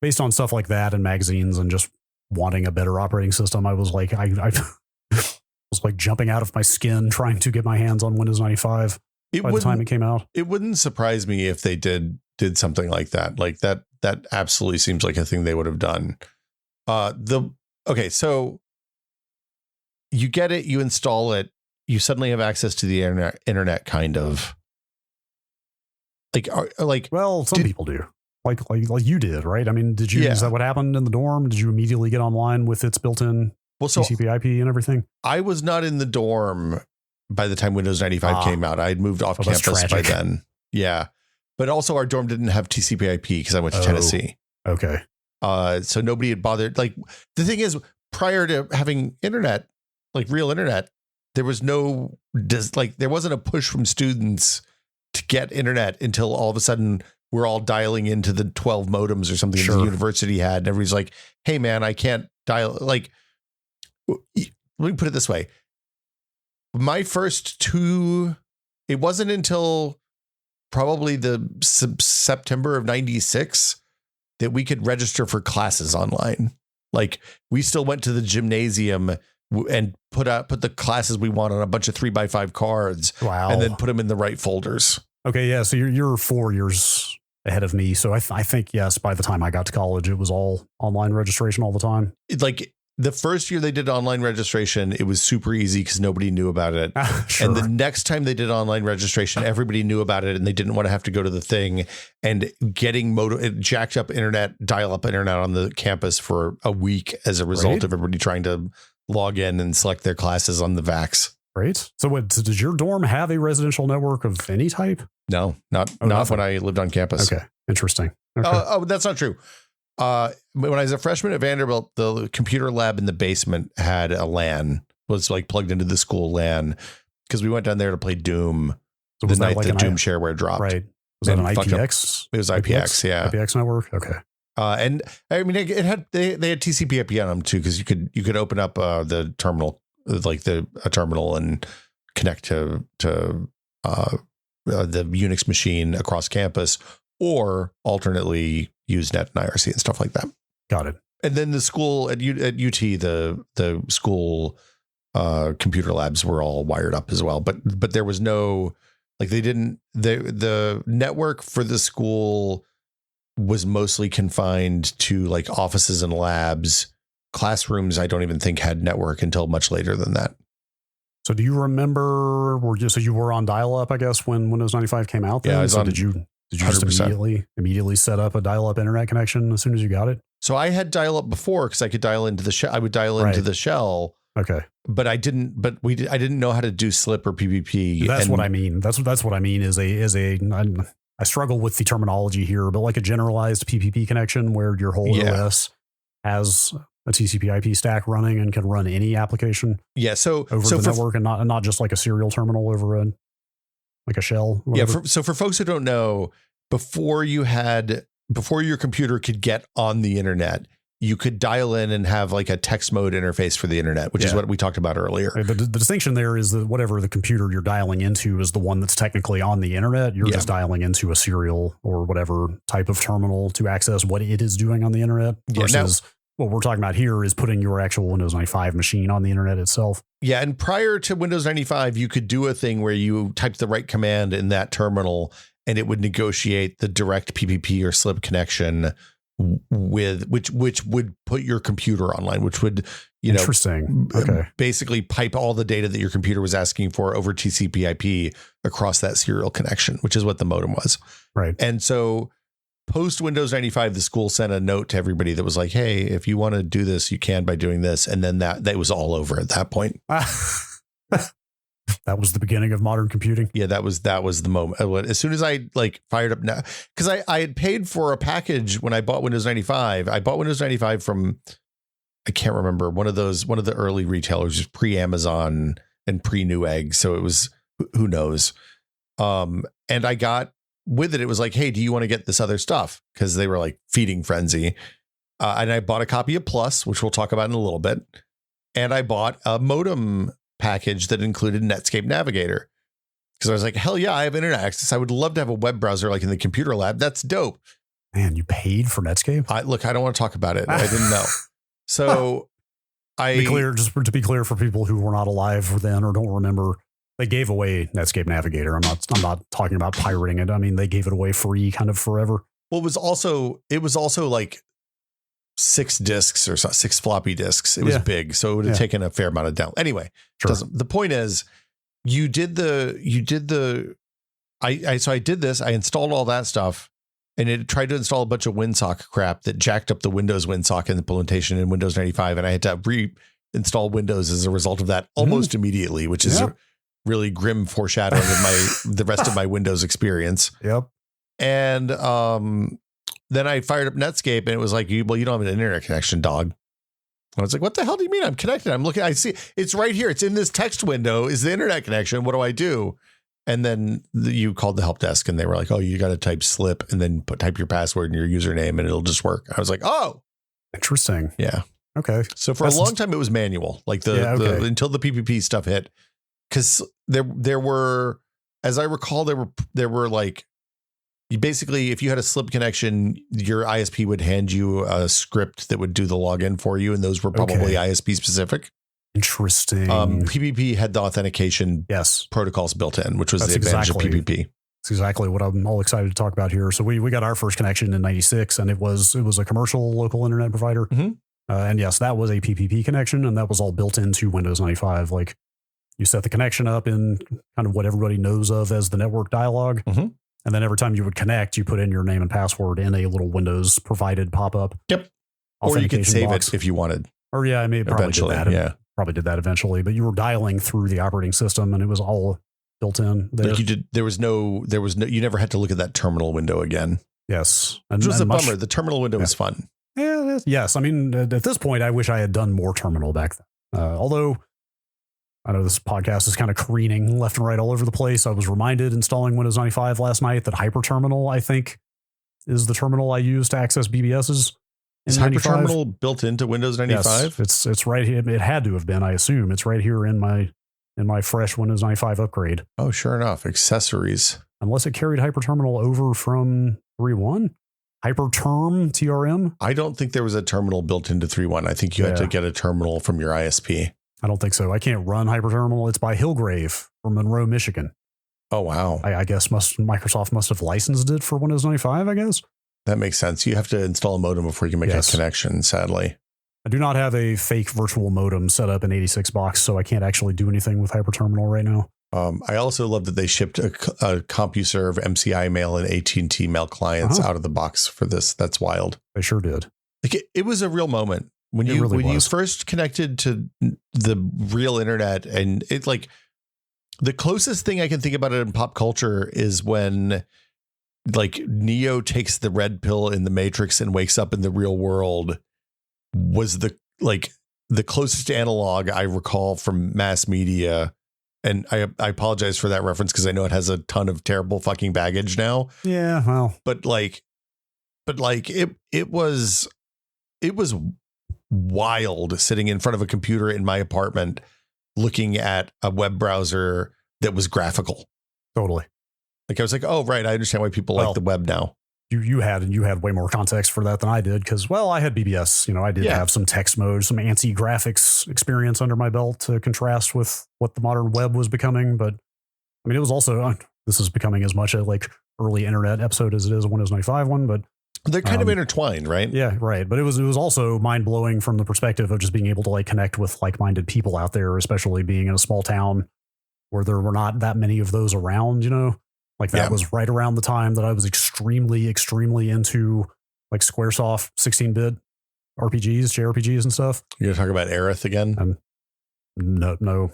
B: based on stuff like that and magazines and just wanting a better operating system, I was like, I was like jumping out of my skin trying to get my hands on Windows 95 by the time it came out.
A: It wouldn't surprise me if they did something like that. Like that absolutely seems like a thing they would have done. Okay, so you get it, you install it, you suddenly have access to the internet kind of.
B: Well, some people do. Like you did, right? I mean, did you? Is that what happened in the dorm? Did you immediately get online with its built-in TCP/IP and everythip?
A: I was not in the dorm by the time Windows 95 came out. I had moved off campus by then. Yeah, but also our dorm didn't have TCP/IP because I went to Tennessee.
B: Okay.
A: So nobody had bothered. Like, the thing is, prior to having internet, like real internet, there was there wasn't a push from students to get internet until all of a sudden we're all dialing into the 12 modems or something the university had. And everybody's like, hey man, I can't dial. Like, let me put it this way. My first two, it wasn't until probably the September of 96 that we could register for classes online. Like, we still went to the gymnasium and put the classes we want on a bunch of 3x5 cards.
B: Wow.
A: And then put them in the right folders.
B: Okay. Yeah. So you're 4 years ahead of me. So I think, yes, by the time I got to college, it was all online registration all the time.
A: Like, the first year they did online registration, it was super easy because nobody knew about it.
B: Sure.
A: And the next time they did online registration, everybody knew about it and they didn't want to have to go to the thing. And getting jacked up internet, dial-up internet on the campus for a week as a result of everybody trying to log in and select their classes on the VAX.
B: Right. So does your dorm have a residential network of any type?
A: No, not when I lived on campus.
B: Okay. Interesting. Okay.
A: Oh, that's not true. When I was a freshman at Vanderbilt, the computer lab in the basement had a LAN, was like plugged into the school LAN, because we went down there to play Doom the night the Doom shareware dropped.
B: Right. Was that an IPX?
A: It was IPX, yeah.
B: IPX network? Okay.
A: And I mean, they had TCP/IP on them too, because you could open up the terminal, like a terminal, and connect to the Unix machine across campus, or alternately use net and IRC and stuff like that.
B: Got it.
A: And then the school at UT, the school computer labs were all wired up as well. But there was no, like, the network for the school was mostly confined to like offices and labs. Classrooms, I don't even think had network until much later than that.
B: So do you remember, so you were on dial-up, I guess, when Windows 95 came out? Then?
A: Yeah, I was
B: so
A: on.
B: Did you just immediately set up a dial-up internet connection as soon as you got it?
A: So I had dial-up before, because I could dial into the shell. I would dial into the shell.
B: Okay.
A: But I didn't. But I didn't know how to do SLIP or PPP.
B: That's what I mean. That's what I mean. I struggle with the terminology here, but like a generalized PPP connection where your whole OS has a TCP/IP stack running and can run any application.
A: Yeah. So
B: over the network, and not just like a serial terminal over like a shell.
A: Whatever. Yeah. So for folks who don't know, before your computer could get on the internet, you could dial in and have like a text mode interface for the internet, which is what we talked about earlier.
B: The distinction there is that whatever the computer you're dialing into is the one that's technically on the internet. You're just dialing into a serial or whatever type of terminal to access what it is doing on the internet. Versus what we're talking about here is putting your actual Windows 95 machine on the internet itself.
A: Yeah. And prior to Windows 95, you could do a thing where you typed the right command in that terminal and it would negotiate the direct PPP or SLIP connection with which would put your computer online, which would, basically pipe all the data that your computer was asking for over TCP/IP across that serial connection, which is what the modem was.
B: Right.
A: And so post Windows 95, the school sent a note to everybody that was like, hey, if you want to do this, you can by doing this. And then that was all over at that point.
B: That was the beginning of modern computing.
A: Yeah, that was the moment. As soon as I fired up now, because I had paid for a package when I bought Windows 95. I bought Windows 95 from, I can't remember, one of the early retailers, pre-Amazon and pre-Newegg. So it was, who knows? And I got with it. It was like, hey, do you want to get this other stuff? Because they were like feeding frenzy. And I bought a copy of Plus, which we'll talk about in a little bit. And I bought a modem package that included Netscape Navigator, because I was like, hell yeah, I have internet access. I would love to have a web browser like in the computer lab. That's dope.
B: Man, you paid for Netscape?
A: I don't want to talk about it. I didn't know. So to be clear for people who were not alive then or don't remember, they gave away Netscape Navigator. I'm not talking about pirating it. I mean, they gave it away free kind of forever. Well, it was also like 6 disks or 6 floppy disks. It was big, so it would have taken a fair amount of down. Anyway, the point is, I did this. I installed all that stuff, and it tried to install a bunch of WinSock crap that jacked up the Windows WinSock implementation in Windows 95, and I had to reinstall Windows as a result of that almost immediately, which is a really grim foreshadowing of the rest of my Windows experience.
B: Yep.
A: And then I fired up Netscape and it was like, you don't have an internet connection, dog. I was like, what the hell do you mean? I'm connected. I'm looking, I see it's right here. It's in this text window is the internet connection. What do I do? And then you called the help desk and they were like, oh, you got to type slip and then type your password and your username and it'll just work. I was like, oh,
B: interesting.
A: Yeah.
B: Okay.
A: So for a long time, it was manual, like the until the PPP stuff hit. Cause there were, as I recall, there were like, you basically, if you had a slip connection, your ISP would hand you a script that would do the login for you. And those were probably ISP specific.
B: Interesting.
A: PPP had the authentication protocols built in, which was the advantage of PPP.
B: That's exactly what I'm all excited to talk about here. So we got our first connection in 96 and it was a commercial local internet provider. Mm-hmm. And yes, that was a PPP connection and that was all built into Windows 95. Like you set the connection up in kind of what everybody knows of as the network dialog. Mm-hmm. And then every time you would connect, you put in your name and password in a little Windows provided pop-up.
A: Yep. Or you could save it if you wanted.
B: Or I may probably eventually did that. Yeah. Probably did that eventually, but you were dialing through the operating system and it was all built in there.
A: Like you never had to look at that terminal window again.
B: Yes.
A: Which was a bummer. The terminal window was fun.
B: Yeah. Yes. I mean, at this point, I wish I had done more terminal back then. Although I know this podcast is kind of careening left and right all over the place. I was reminded installing Windows 95 last night that Hyperterminal, I think, is the terminal I use to access BBSs.
A: Is Hyperterminal built into Windows 95?
B: Yes, it's right here. It had to have been, I assume. It's right here in my fresh Windows 95 upgrade.
A: Oh, sure enough. Accessories.
B: Unless it carried Hyperterminal over from 3.1. Hyperterm, TRM?
A: I don't think there was a terminal built into 3.1. I think you had to get a terminal from your ISP.
B: I don't think so. I can't run Hyperterminal. It's by Hillgrave from Monroe, Michigan.
A: Oh, wow.
B: I guess Microsoft must have licensed it for Windows 95, I guess.
A: That makes sense. You have to install a modem before you can make a connection, sadly.
B: I do not have a fake virtual modem set up in 86 box, so I can't actually do anything with Hyperterminal right now.
A: I also love that they shipped a CompuServe MCI mail and AT&T mail clients out of the box for this. That's wild.
B: They sure did.
A: Like it was a real moment. When you first connected to the real internet, and it like the closest thing I can think about it in pop culture is when like Neo takes the red pill in the Matrix and wakes up in the real world was the closest analog I recall from mass media. And I apologize for that reference because I know it has a ton of terrible fucking baggage now.
B: Yeah, well,
A: but it was wild sitting in front of a computer in my apartment looking at a web browser that was graphical.
B: Totally.
A: Like I was like, oh, right. I understand why people like the web now.
B: You had way more context for that than I did because, well, I had BBS. You know, I did have some text mode, some ANSI graphics experience under my belt to contrast with what the modern web was becoming. But I mean, it was also, this is becoming as much a like early internet episode as it is a Windows 95 one, but
A: they're kind of intertwined, right?
B: Yeah, right. But it was also mind blowing from the perspective of just being able to like connect with like-minded people out there, especially being in a small town where there were not that many of those around, you know? Like that was right around the time that I was extremely, extremely into like Squaresoft 16-bit RPGs, JRPGs and stuff.
A: You're going to talk about Aerith again?
B: No.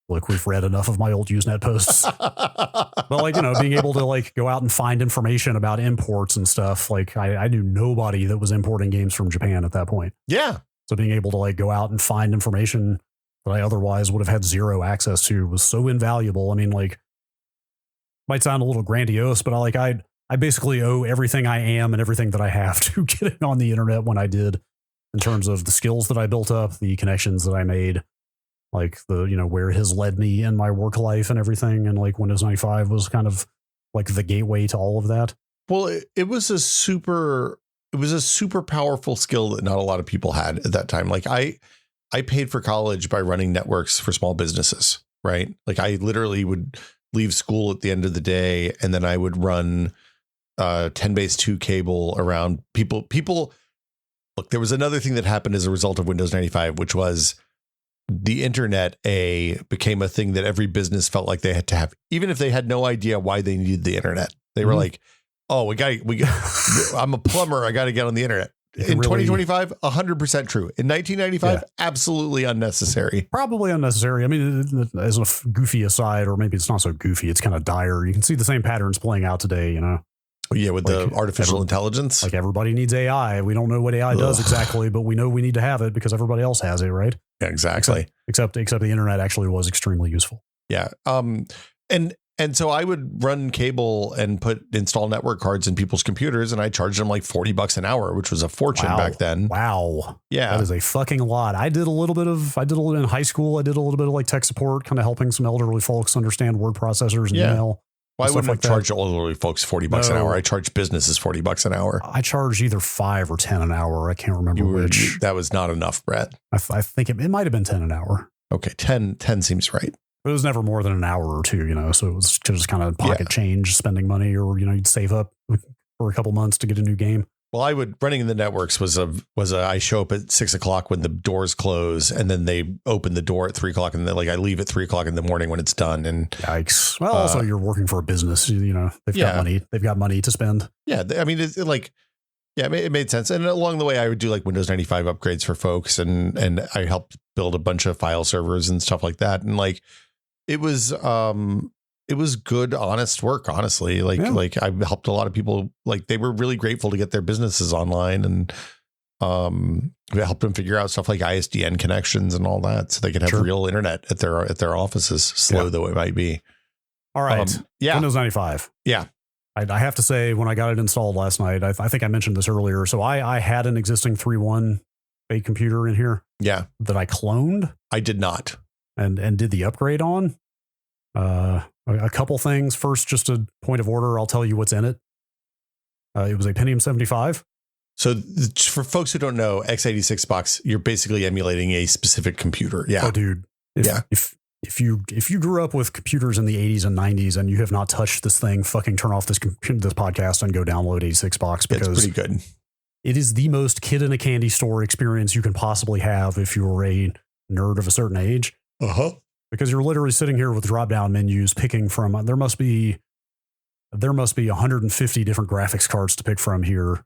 B: Look, we've read enough of my old Usenet posts. But like, you know, being able to like go out and find information about imports and stuff. Like I knew nobody that was importing games from Japan at that point.
A: Yeah.
B: So being able to like go out and find information that I otherwise would have had zero access to was so invaluable. I mean, like, might sound a little grandiose, but I basically owe everything I am and everything that I have to getting on the internet when I did, in terms of the skills that I built up, the connections that I made, like the, you know, where it has led me in my work life and everything. And like Windows 95 was kind of like the gateway to all of that.
A: Well, it was a super powerful skill that not a lot of people had at that time. Like I paid for college by running networks for small businesses, right? Like I literally would leave school at the end of the day, and then I would run 10BASE-2 cable around people. Look, there was another thing that happened as a result of Windows 95, which was the internet became a thing that every business felt like they had to have, even if they had no idea why they needed the internet. They were like, oh, I'm a plumber. I got to get on the internet. In 2025, 100% true. In 1995, absolutely unnecessary.
B: Probably unnecessary. I mean, as a goofy aside, or maybe it's not so goofy, it's kind of dire. You can see the same patterns playing out today, you know?
A: Yeah, with the artificial intelligence.
B: Like everybody needs AI. We don't know what AI does exactly, but we know we need to have it because everybody else has it, right?
A: Yeah, exactly.
B: Except the internet actually was extremely useful.
A: Yeah. And so I would run cable and install network cards in people's computers, and I charged them like $40 an hour, which was a fortune back then.
B: Wow.
A: Yeah.
B: That is a fucking lot. I did a little bit in high school. I did a little bit of like tech support, kind of helping some elderly folks understand word processors and email.
A: Well, I wouldn't charge elderly folks $40 an hour. I charge businesses $40 an hour.
B: I charged either 5 or 10 an hour. I can't remember which.
A: That was not enough, Brett.
B: I think it might have been 10 an hour.
A: Okay. 10 seems right.
B: But it was never more than an hour or two, so it was just kind of pocket change, spending money, or, you'd save up for a couple months to get a new game.
A: Well, running in the networks was I show up at 6 o'clock when the doors close, and then they open the door at 3 o'clock, and then I leave at 3 o'clock in the morning when it's done. And
B: yikes. Well, also you're working for a business, they've got money to spend.
A: Yeah. I mean, it made sense. And along the way, I would do like Windows 95 upgrades for folks, and I helped build a bunch of file servers and stuff like that. And it was good, honest work, honestly. I helped a lot of people. They were really grateful to get their businesses online, and we helped them figure out stuff like ISDN connections and all that, so they could have real internet at their offices, slow though it might be.
B: All right. Windows 95.
A: Yeah.
B: I have to say, when I got it installed last night, I think I mentioned this earlier. So I had an existing 3.1 fake computer in here.
A: Yeah.
B: That I cloned.
A: I did not.
B: And did the upgrade on. A couple things. First, just a point of order. I'll tell you what's in it. It was a Pentium 75.
A: So for folks who don't know, x86 box, you're basically emulating a specific computer. Yeah.
B: Oh, dude. If you grew up with computers in the 80s and 90s and you have not touched this thing, fucking turn off this podcast and go download 86 box, because
A: it's pretty good.
B: It is the most kid in a candy store experience you can possibly have if you're a nerd of a certain age. Because you're literally sitting here with drop down menus, picking from. There must be 150 different graphics cards to pick from here.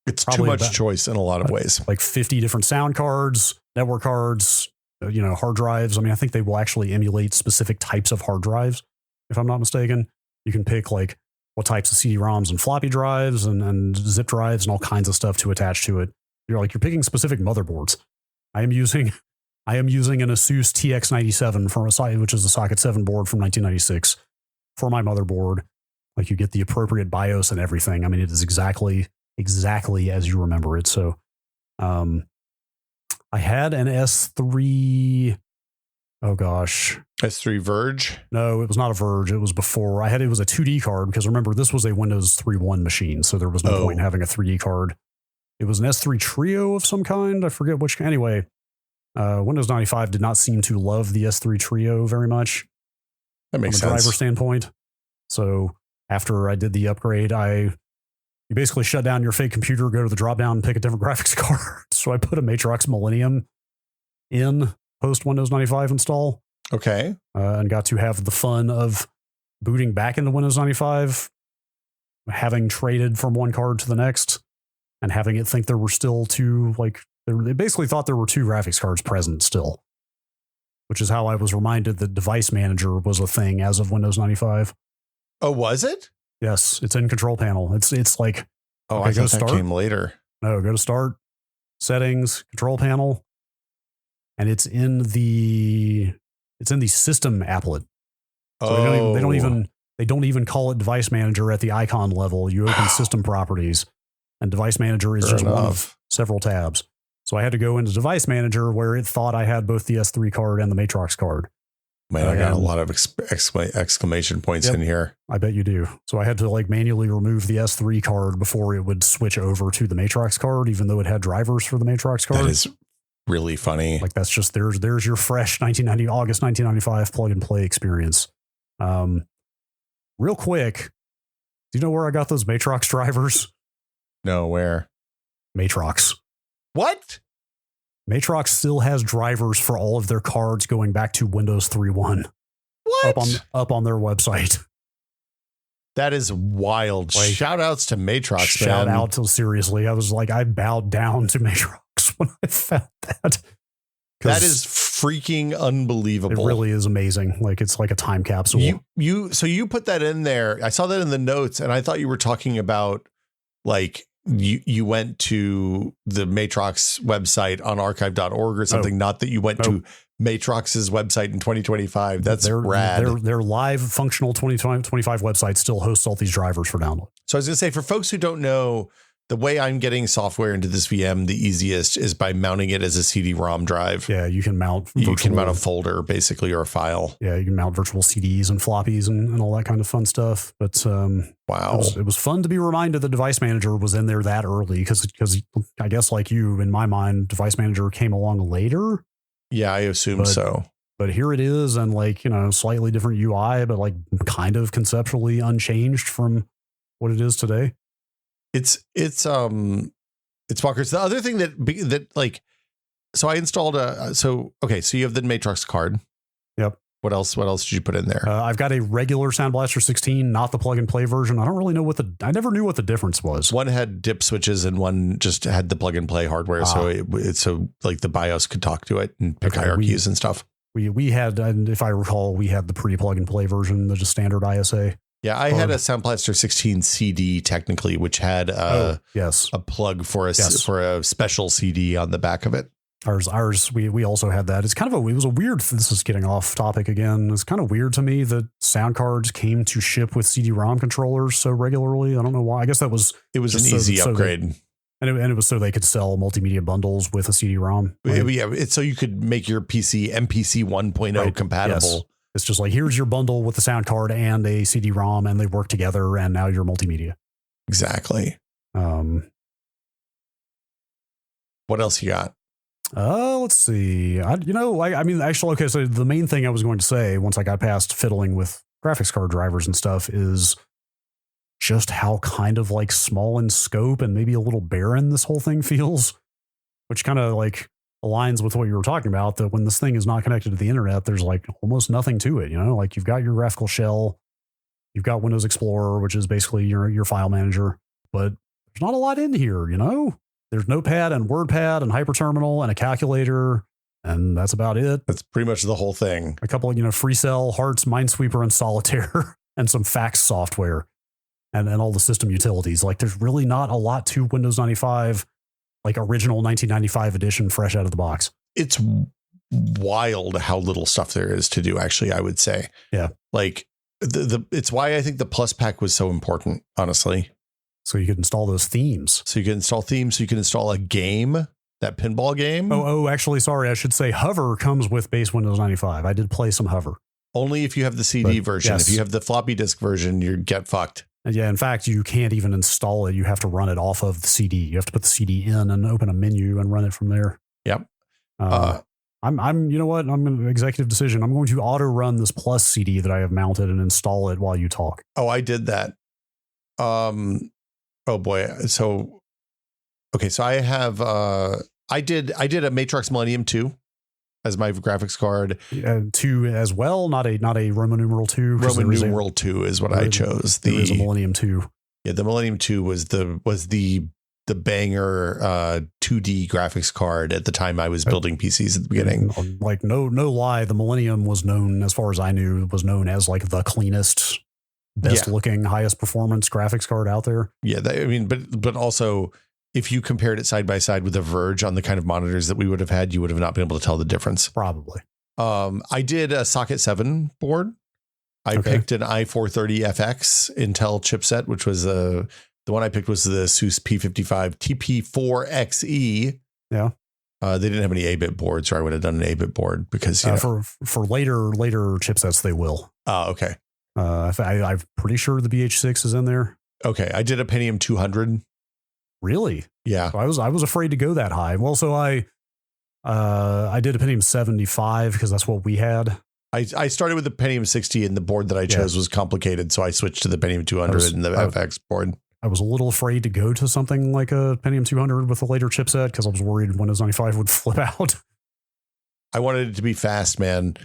A: It's probably too much choice in a lot of ways.
B: Like 50 different sound cards, network cards, hard drives. I mean, I think they will actually emulate specific types of hard drives, if I'm not mistaken. You can pick like what types of CD-ROMs and floppy drives and zip drives and all kinds of stuff to attach to it. You're picking specific motherboards. I am using an Asus TX97 which is a socket 7 board from 1996 for my motherboard. You get the appropriate BIOS and everything. I mean, it is exactly as you remember it. So, I had an S3. Oh gosh.
A: S3 Verge?
B: No, it was not a Verge. It was before. It was a 2D card, because remember, this was a Windows 3.1 machine. So there was no point in having a 3D card. It was an S3 Trio of some kind. I forget which. Anyway, Windows 95 did not seem to love the S3 Trio very much.
A: That makes sense.
B: From a driver standpoint. So after I did the upgrade, you basically shut down your fake computer, go to the drop down and pick a different graphics card. So I put a Matrox Millennium in post Windows 95 install.
A: Okay.
B: And got to have the fun of booting back into Windows 95, having traded from one card to the next, and having it think there were still two, they basically thought there were two graphics cards present still, which is how I was reminded that Device Manager was a thing as of Windows 95.
A: Oh, was it?
B: Yes, it's in Control Panel. It's like,
A: I thought that came later.
B: No, go to Start, Settings, Control Panel, and it's in the System applet. So they don't even call it Device Manager at the icon level. You open System Properties, and Device Manager is just one of several tabs. So I had to go into Device Manager, where it thought I had both the S3 card and the Matrox card.
A: Man, I got a lot of exclamation points in here.
B: I bet you do. So I had to manually remove the S3 card before it would switch over to the Matrox card, even though it had drivers for the Matrox card.
A: That is really funny.
B: That's just, there's your fresh August 1995 plug and play experience. Real quick, do you know where I got those Matrox drivers?
A: No, where?
B: Matrox.
A: What?
B: Matrox still has drivers for all of their cards going back to Windows 3.1.
A: What?
B: Up on their website.
A: That is wild. Shout outs to Matrox,
B: Shout out to, seriously. I was I bowed down to Matrox when I found that.
A: That is freaking unbelievable.
B: It really is amazing. Like it's like a time capsule.
A: So you put that in there. I saw that in the notes, and I thought you were talking about like you went to the Matrox website on archive.org or something. Not that you went to Matrox's website in 2025. That's rad.
B: Their live functional 2025 website still hosts all these drivers for download. So
A: I was going to say, for folks who don't know, the way I'm getting software into this VM the easiest is by mounting it as a CD-ROM drive.
B: Yeah, you can mount
A: a folder basically, or a file.
B: Yeah, you can mount virtual CDs and floppies and all that kind of fun stuff. But
A: wow,
B: it was fun to be reminded that Device Manager was in there that early because I guess like you, in my mind, Device Manager came along later.
A: Yeah, I assume so.
B: But here it is, and like, you know, slightly different UI, but like kind of conceptually unchanged from what it is today.
A: It's bonkers. The other thing that like, so I installed so you have the Matrox card.
B: Yep.
A: What else did you put in there?
B: I've got a regular Sound Blaster 16, not the plug and play version. I don't really know I never knew what the difference was.
A: One had dip switches and one just had the plug and play hardware. So it's like the BIOS could talk to it and pick hierarchies and stuff.
B: We had, and if I recall, we had the pre plug and play version, the just standard ISA.
A: Yeah, I had a Sound Blaster 16 CD technically, which had a plug for a special CD on the back of it.
B: Ours, we also had that. It's kind of it was a weird. This is getting off topic again. It's kind of weird to me that sound cards came to ship with CD-ROM controllers so regularly. I don't know why. I guess it was
A: an easy upgrade.
B: It was so they could sell multimedia bundles with a CD-ROM.
A: Right? Yeah, it's so you could make your PC MPC 1.0 compatible.
B: Yes. It's just like, here's your bundle with the sound card and a CD-ROM, and they work together, and now you're multimedia.
A: Exactly. What else you got?
B: Let's see. Actually, okay, so the main thing I was going to say, once I got past fiddling with graphics card drivers and stuff, is just how kind of like small in scope and maybe a little barren this whole thing feels, which kind of like aligns with what you were talking about, that when this thing is not connected to the internet, there's like almost nothing to it. You know, like you've got your graphical shell, you've got Windows Explorer, which is basically your file manager, but there's not a lot in here. You know, there's Notepad and WordPad and Hyperterminal and a calculator, and that's about it.
A: That's pretty much the whole thing.
B: A couple of, FreeCell, Hearts, Minesweeper, and Solitaire, and some fax software, and all the system utilities. Like there's really not a lot to Windows 95. Like original 1995 edition, fresh out of the box.
A: It's wild how little stuff there is to do, actually, I would say.
B: Yeah.
A: Like it's why I think the Plus Pack was so important, honestly.
B: So you could install those themes.
A: So you can install themes. So you can install a game, that pinball game.
B: Actually, sorry. I should say Hover comes with base Windows 95. I did play some Hover.
A: Only if you have the CD version. Yes. If you have the floppy disk version, you get fucked.
B: Yeah, in fact, you can't even install it. You have to run it off of the CD. You have to put the CD in and open a menu and run it from there.
A: Yep.
B: You know what? I'm an executive decision. I'm going to auto run this Plus CD that I have mounted and install it while you talk.
A: Oh, I did that. Oh boy. So, okay. So I have, I did a Matrox Millennium 2 as my graphics card.
B: 2 as well, not a Roman numeral 2.
A: Roman numeral 2 is what I chose.
B: There is a Millennium 2.
A: Yeah, the Millennium 2 was the banger 2D graphics card at the time I was building PCs at the beginning.
B: Like no lie, the Millennium was known, as far as I knew, as like the cleanest, best looking, highest performance graphics card out there.
A: Yeah, but also, if you compared it side by side with the Verge on the kind of monitors that we would have had, you would have not been able to tell the difference.
B: Probably.
A: I did a Socket 7 board. I picked an i430FX Intel chipset, which was the one I picked was the ASUS P55 TP4XE.
B: Yeah.
A: They didn't have any 8-bit boards, or I would have done an 8-bit board because
B: for later chipsets they will.
A: Oh, okay.
B: I'm pretty sure the BH6 is in there.
A: Okay, I did a Pentium 200.
B: Really?
A: Yeah.
B: I was afraid to go that high. Well, so I did a Pentium 75 because that's what we had.
A: I started with the Pentium 60, and the board that I chose was complicated, so I switched to the Pentium 200 and the FX board.
B: I was a little afraid to go to something like a Pentium 200 with a later chipset because I was worried Windows 95 would flip out.
A: I wanted it to be fast, man.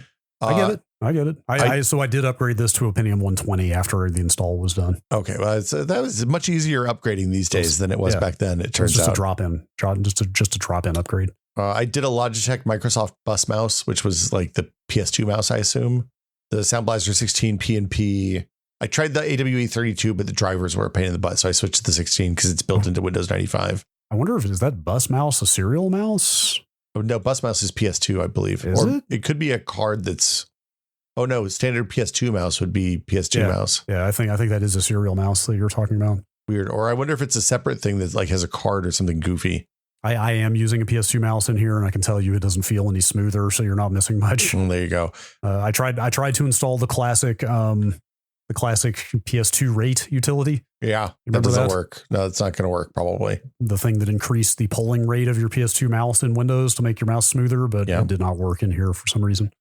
B: I get it. So I did upgrade this to a Pentium 120 after the install was done.
A: Okay, well, that was much easier upgrading these days than it was back then. It turns out
B: just a drop in upgrade.
A: I did a Logitech Microsoft Bus mouse, which was like the PS2 mouse, I assume. The Sound Blaster 16 P&P. I tried the AWE 32, but the drivers were a pain in the butt, so I switched to the 16 because it's built into Windows 95.
B: I wonder if is that Bus mouse a serial mouse?
A: Oh no, Bus mouse is PS2, I believe.
B: Is it?
A: It could be a card that's. Oh no, standard PS2 mouse would be PS2 mouse.
B: Yeah, I think that is a serial mouse that you're talking about.
A: Weird. Or I wonder if it's a separate thing that like has a card or something goofy.
B: I am using a PS2 mouse in here, and I can tell you it doesn't feel any smoother, so you're not missing much.
A: There you go.
B: I tried to install the classic PS2 rate utility.
A: Yeah, that doesn't work. No, it's not going to work probably.
B: The thing that increased the polling rate of your PS2 mouse in Windows to make your mouse smoother, but it did not work in here for some reason.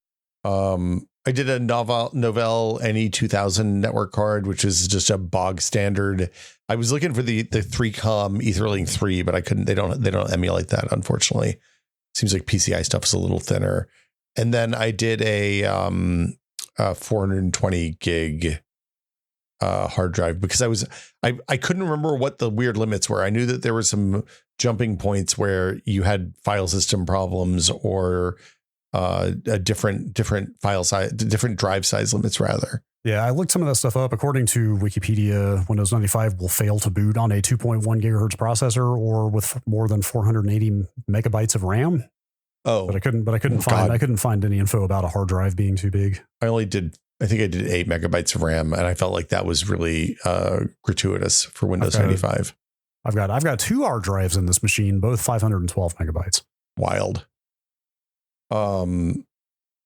A: I did a Novell NE2000 network card, which is just a bog standard. I was looking for the 3Com Etherlink 3, but I couldn't. They don't emulate that, unfortunately. Seems like PCI stuff is a little thinner. And then I did a 420 gig hard drive because I couldn't remember what the weird limits were. I knew that there were some jumping points where you had file system problems or a different file size, different drive size limits rather.
B: Yeah, I looked some of that stuff up. According to Wikipedia, Windows 95 will fail to boot on a 2.1 gigahertz processor or with more than 480 megabytes of RAM.
A: Oh,
B: but I couldn't find any info about a hard drive being too big.
A: I think I did 8 megabytes of RAM, and I felt like that was really gratuitous for Windows 95.
B: I've got 2 hard drives in this machine, both 512 megabytes.
A: Wild.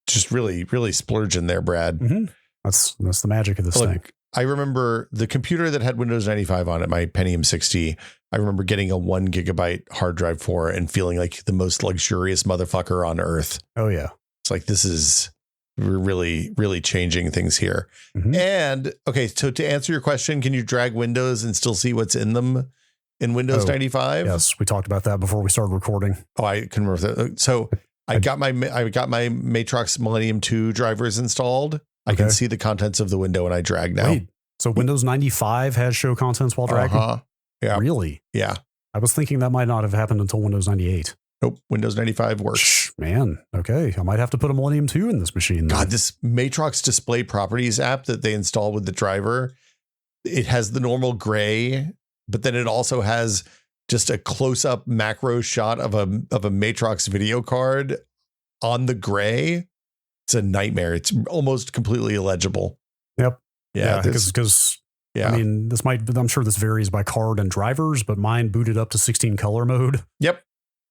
A: Just really, really splurging there, Brad.
B: Mm-hmm. That's the magic of this thing.
A: I remember the computer that had Windows 95 on it, my Pentium 60. I remember getting a 1 gigabyte hard drive for it and feeling like the most luxurious motherfucker on earth.
B: Oh yeah.
A: It's like, we're really, really changing things here.
B: Mm-hmm.
A: And okay, so to answer your question, can you drag Windows and still see what's in them in Windows 95?
B: Yes, we talked about that before we started recording.
A: Oh, I can remember that. So I got my Matrox Millennium 2 drivers installed. I can see the contents of the window and I drag now. Wait,
B: so Windows 95 has show contents while dragging?
A: Yeah.
B: Really?
A: Yeah.
B: I was thinking that might not have happened until Windows 98.
A: Nope. Windows 95 works.
B: Man. Okay. I might have to put a Millennium 2 in this machine.
A: God, this Matrox Display Properties app that they install with the driver, it has the normal gray, but then it also has just a close-up macro shot of a Matrox video card on the gray. It's a nightmare. It's almost completely illegible.
B: Yep.
A: Yeah.
B: Because I mean, I'm sure this varies by card and drivers, but mine booted up to 16 color mode.
A: Yep.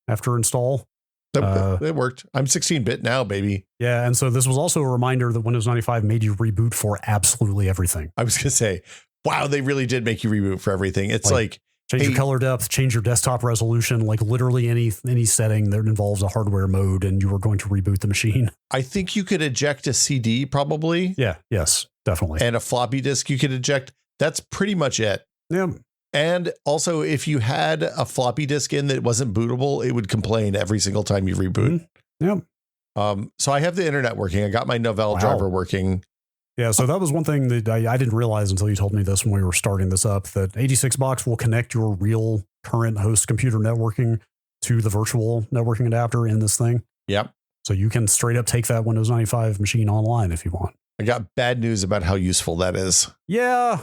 B: After install.
A: It worked. I'm 16-bit now, baby.
B: Yeah. And so this was also a reminder that Windows 95 made you reboot for absolutely everything.
A: I was going to say, wow, they really did make you reboot for everything. It's like
B: change your color depth, change your desktop resolution, like literally any setting that involves a hardware mode, and you are going to reboot the machine.
A: I think you could eject a CD probably.
B: Yeah. Yes, definitely.
A: And a floppy disk you could eject. That's pretty much it.
B: Yeah.
A: And also, if you had a floppy disk in that wasn't bootable, it would complain every single time you reboot.
B: Mm-hmm. Yeah.
A: So I have the internet working. I got my Novell driver working.
B: Yeah, so that was one thing that I didn't realize until you told me this when we were starting this up, that 86box will connect your real current host computer networking to the virtual networking adapter in this thing.
A: Yep.
B: So you can straight up take that Windows 95 machine online if you want.
A: I got bad news about how useful that is.
B: Yeah.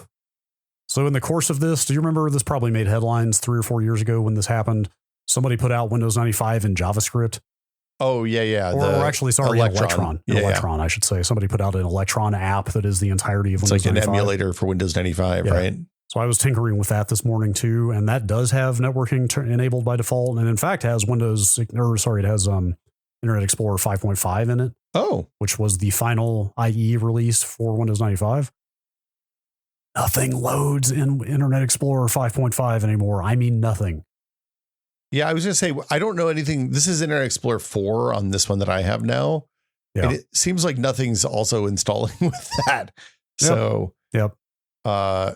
B: So in the course of this, do you remember this probably made headlines 3 or 4 years ago when this happened? Somebody put out Windows 95 in JavaScript.
A: Oh, yeah.
B: Or actually, sorry, Electron. Electron, I should say. Somebody put out an Electron app that is the entirety of Windows 95.
A: It's like an emulator for Windows 95, right?
B: So I was tinkering with that this morning too, and that does have networking enabled by default, and in fact has it has Internet Explorer 5.5 in it.
A: Oh.
B: Which was the final IE release for Windows 95. Nothing loads in Internet Explorer 5.5 anymore. I mean, nothing.
A: Yeah, I was going to say, I don't know anything. This is Internet Explorer 4 on this one that I have now. Yeah. And it seems like nothing's also installing with that. So,
B: yeah,
A: I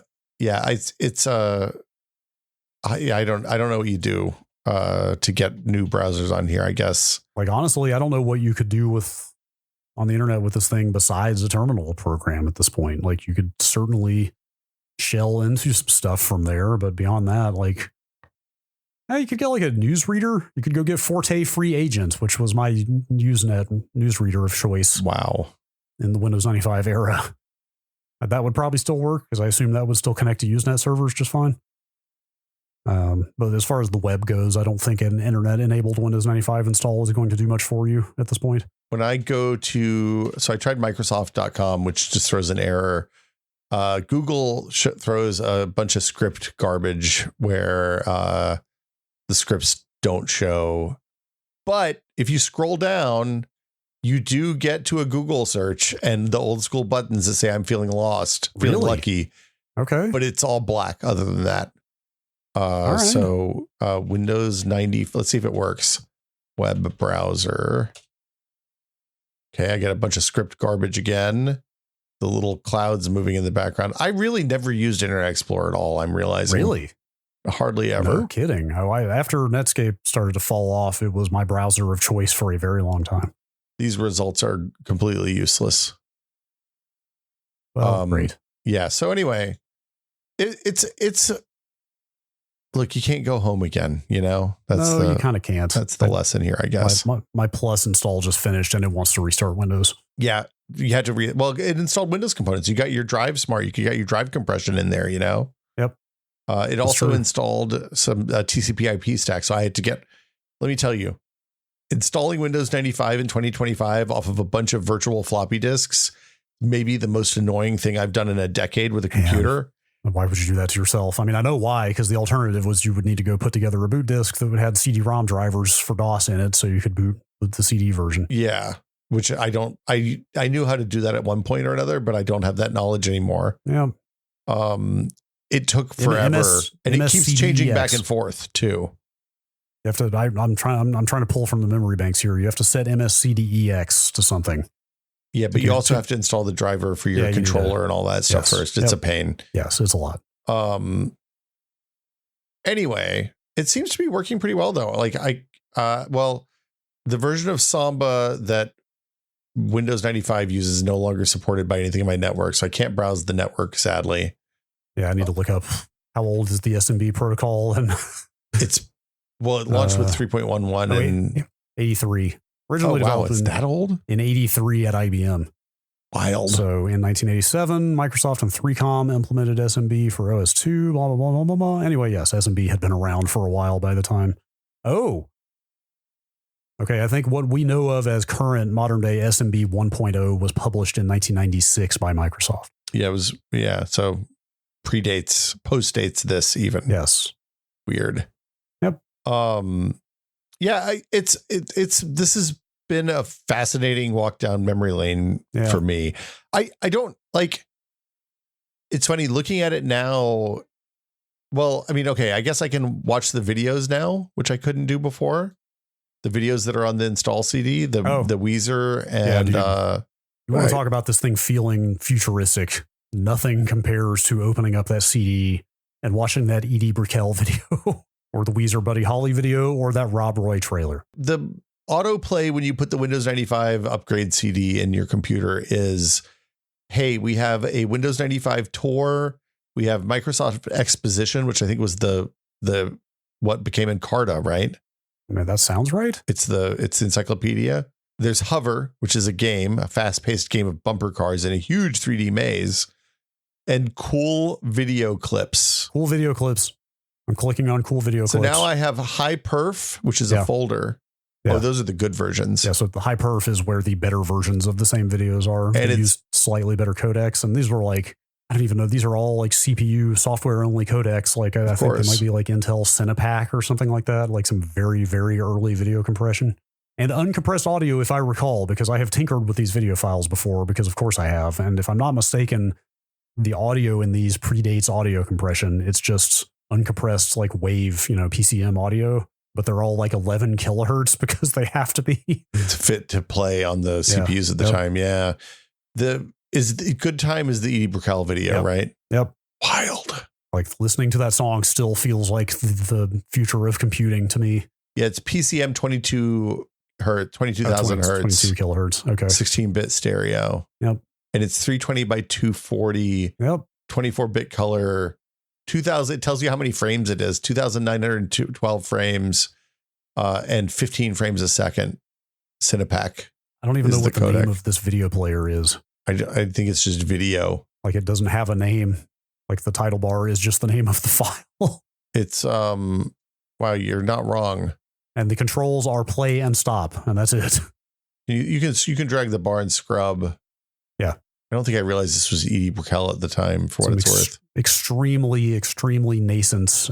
A: don't know what you do to get new browsers on here, I guess.
B: Like, honestly, I don't know what you could do on the internet with this thing besides a terminal program at this point. Like, you could certainly shell into some stuff from there, but beyond that, like, You could get like a newsreader. You could go get Forte Free Agent, which was my Usenet newsreader of choice.
A: Wow.
B: In the Windows 95 era. That would probably still work because I assume that would still connect to Usenet servers just fine. But as far as the web goes, I don't think an internet-enabled Windows 95 install is going to do much for you at this point.
A: When I go to, so I tried Microsoft.com, which just throws an error. Google throws a bunch of script garbage where the scripts don't show. But if you scroll down, you do get to a Google search and the old school buttons that say I'm feeling lost, feeling lucky.
B: Okay.
A: But it's all black other than that. Right. So Windows 90, let's see if it works. Web browser. Okay, I got a bunch of script garbage again. The little clouds moving in the background. I really never used Internet Explorer at all, I'm realizing.
B: Really?
A: Hardly ever.
B: No kidding. After Netscape started to fall off, it was my browser of choice for a very long time.
A: These results are completely useless.
B: Well, great.
A: Yeah. So anyway, it's look, you can't go home again, you know?
B: You kind of can't.
A: That's the lesson here, I guess.
B: My Plus install just finished and it wants to restart Windows.
A: Yeah. You had to it installed Windows components. You got your drive smart. You got your drive compression in there, you know?
B: Yep.
A: It also installed some TCP IP stack. So I had to let me tell you, installing Windows 95 in 2025 off of a bunch of virtual floppy disks, maybe the most annoying thing I've done in a decade with a computer.
B: Why would you do that to yourself? I mean, I know why, because the alternative was you would need to go put together a boot disk that would have CD-ROM drivers for DOS in it so you could boot with the CD version.
A: Yeah, which I knew how to do that at one point or another, but I don't have that knowledge anymore.
B: Yeah.
A: It took forever, and it keeps changing back and forth too.
B: You have to. I'm trying to pull from the memory banks here. You have to set MSCDEX to something.
A: Yeah, but you also have to install the driver for your controller and all that stuff first. It's a pain.
B: Yes, it's a lot.
A: Anyway, it seems to be working pretty well though. Like the version of Samba that Windows 95 uses is no longer supported by anything in my network, so I can't browse the network, sadly.
B: Yeah, I need to look up how old is the SMB protocol, and
A: it launched with 3.11 and
B: 83. Originally developed
A: it's that old?
B: In 83 at IBM.
A: Wild.
B: So in 1987, Microsoft and 3Com implemented SMB for OS2, blah, blah, blah, blah, blah, blah. Anyway, yes, SMB had been around for a while by the time. Oh. Okay, I think what we know of as current modern day SMB 1.0 was published in 1996 by Microsoft.
A: Yeah, so postdates this even.
B: Yes.
A: Weird.
B: Yep.
A: This has been a fascinating walk down memory lane for me. I don't like, it's funny looking at it now. Well, I mean, okay, I guess I can watch the videos now, which I couldn't do before. The videos that are on the install CD, the Weezer and
B: you want to talk about this thing feeling futuristic. Nothing compares to opening up that CD and watching that Edie Brickell video or the Weezer Buddy Holly video or that Rob Roy trailer.
A: The autoplay when you put the Windows 95 upgrade CD in your computer is, hey, we have a Windows 95 tour. We have Microsoft Exposition, which I think was the what became Encarta, right?
B: I mean, that sounds right.
A: It's Encyclopedia. There's Hover, which is a game, a fast-paced game of bumper cars in a huge 3D maze, and cool video clips.
B: Cool video clips. I'm clicking on cool video clips.
A: So now I have High Perf, which is a folder. Yeah. Oh, those are the good versions.
B: Yeah, so the High Perf is where the better versions of the same videos are. And they use slightly better codecs. And these were like, I don't even know, these are all like CPU software only codecs. Like I think they might be like Intel Cinepac or something like that, like some very, very early video compression. And uncompressed audio, if I recall, because I have tinkered with these video files before, because of course I have. And if I'm not mistaken, the audio in these predates audio compression. It's just uncompressed like wave, PCM audio, but they're all like 11 kilohertz because they have to be
A: fit to play on the CPUs at the time. Yeah. The good time is the Edie Brickell video, right?
B: Yep.
A: Wild.
B: Like listening to that song still feels like the future of computing to me.
A: Yeah. It's PCM 22,000 hertz,
B: 22 kilohertz. Okay.
A: 16-bit stereo.
B: Yep.
A: And it's 320 by 240.
B: Yep.
A: 24-bit color. 2000. It tells you how many frames it is. 2,912 frames, and 15 frames a second. Cinepack.
B: I don't even know what the name of this video player is.
A: I think it's just video.
B: Like it doesn't have a name. Like the title bar is just the name of the file.
A: It's wow, you're not wrong.
B: And the controls are play and stop, and that's it.
A: You can drag the bar and scrub.
B: Yeah.
A: I don't think I realized this was Edie Brickell at the time, for what it's worth.
B: Extremely nascent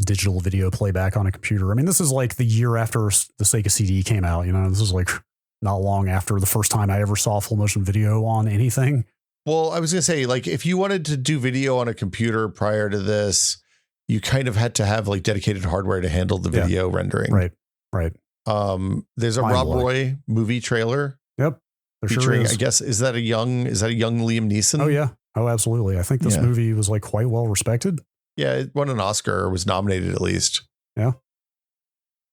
B: digital video playback on a computer. I mean, this is like the year after the Sega CD came out. You know, this is like not long after the first time I ever saw full motion video on anything.
A: Well, I was going to say, like, if you wanted to do video on a computer prior to this, you kind of had to have like dedicated hardware to handle the video rendering.
B: Right.
A: There's a Rob Roy movie trailer.
B: Yep.
A: Featuring, sure is. I guess, is that a young Liam Neeson?
B: Oh yeah. Oh, absolutely. I think this movie was like quite well respected.
A: Yeah. It won an Oscar, or was nominated at least.
B: Yeah.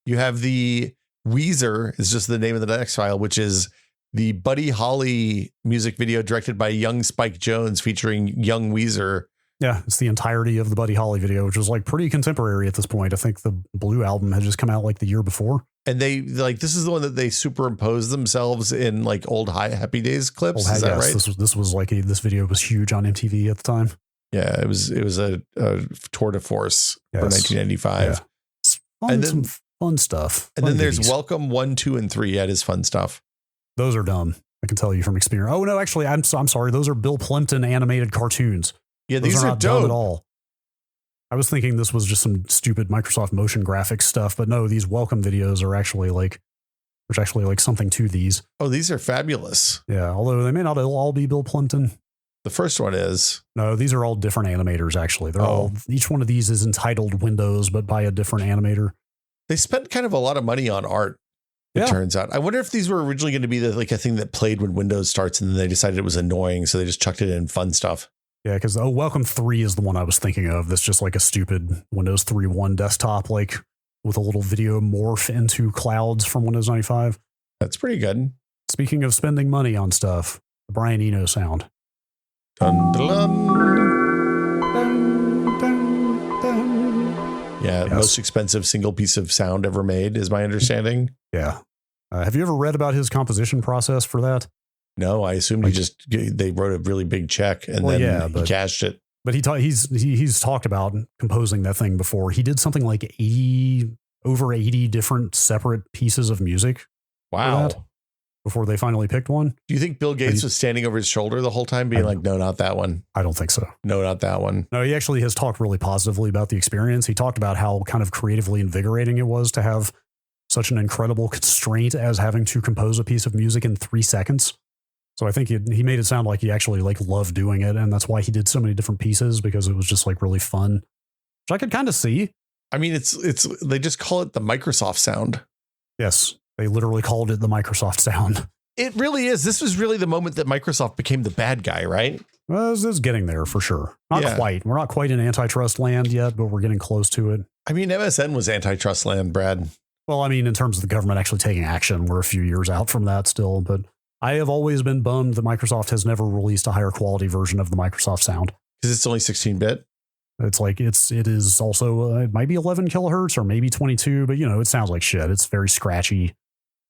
A: You have the Weezer is just the name of the next file, which is the Buddy Holly music video directed by young Spike Jonze featuring young Weezer.
B: Yeah, it's the entirety of the Buddy Holly video, which was like pretty contemporary at this point. I think the Blue album had just come out like the year before.
A: And they like, this is the one that they superimposed themselves in like old Happy Days clips. Is that right?
B: This was like this video was huge on MTV at the time.
A: Yeah, it was a tour de force for 1995.
B: Yeah. And then some fun stuff.
A: And then there's Welcome 1, 2, and 3. Yeah, it is fun stuff.
B: Those are dumb. I can tell you from experience. Oh no, actually, I'm sorry. Those are Bill Plimpton animated cartoons.
A: Yeah, these are not dope
B: at all. I was thinking this was just some stupid Microsoft motion graphics stuff, but no, these welcome videos are actually like, there's actually like something to these.
A: Oh, these are fabulous.
B: Yeah, although they may not all be Bill Plimpton.
A: The first one is.
B: No, these are all different animators, actually. They're all, each one of these is entitled Windows, but by a different animator.
A: They spent kind of a lot of money on art, it turns out. I wonder if these were originally going to be like a thing that played when Windows starts, and then they decided it was annoying, so they just chucked it in fun stuff.
B: Yeah, because Welcome 3 is the one I was thinking of. That's just like a stupid Windows 3.1 desktop, like with a little video morph into clouds from Windows 95.
A: That's pretty good.
B: Speaking of spending money on stuff, the Brian Eno sound.
A: Dun, dun, dun. Dun, dun. Yeah, yes. Most expensive single piece of sound ever made, is my understanding.
B: Yeah. Have you ever read about his composition process for that?
A: No, I assumed they wrote a really big check and then he cashed it.
B: But he's talked about composing that thing before. He did something like over 80 different separate pieces of music.
A: Wow.
B: Before they finally picked one.
A: Do you think Bill Gates was standing over his shoulder the whole time being like, no, not that one?
B: I don't think so.
A: No, not that one.
B: No, he actually has talked really positively about the experience. He talked about how kind of creatively invigorating it was to have such an incredible constraint as having to compose a piece of music in 3 seconds. So I think he made it sound like he actually like loved doing it. And that's why he did so many different pieces, because it was just like really fun, which I could kind of see.
A: I mean, they just call it the Microsoft sound.
B: Yes. They literally called it the Microsoft sound.
A: It really is. This was really the moment that Microsoft became the bad guy, right?
B: Well, it's getting there for sure. Not quite. We're not quite in antitrust land yet, but we're getting close to it.
A: I mean, MSN was antitrust land, Brad.
B: Well, I mean, in terms of the government actually taking action, we're a few years out from that still, but I have always been bummed that Microsoft has never released a higher quality version of the Microsoft sound.
A: Because it's only 16-bit?
B: It's like, it is also, it might be 11 kilohertz or maybe 22, but it sounds like shit. It's very scratchy.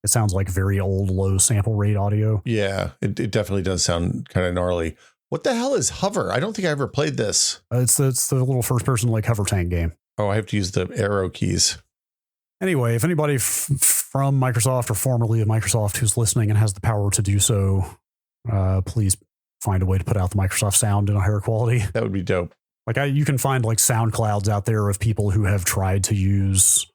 B: It sounds like very old, low sample rate audio.
A: Yeah, it definitely does sound kind of gnarly. What the hell is Hover? I don't think I ever played this.
B: It's the little first person like hover tank game.
A: Oh, I have to use the arrow keys.
B: Anyway, if anybody from Microsoft or formerly of Microsoft who's listening and has the power to do so, please find a way to put out the Microsoft sound in a higher quality.
A: That would be dope.
B: Like you can find like sound clouds out there of people who have tried to use,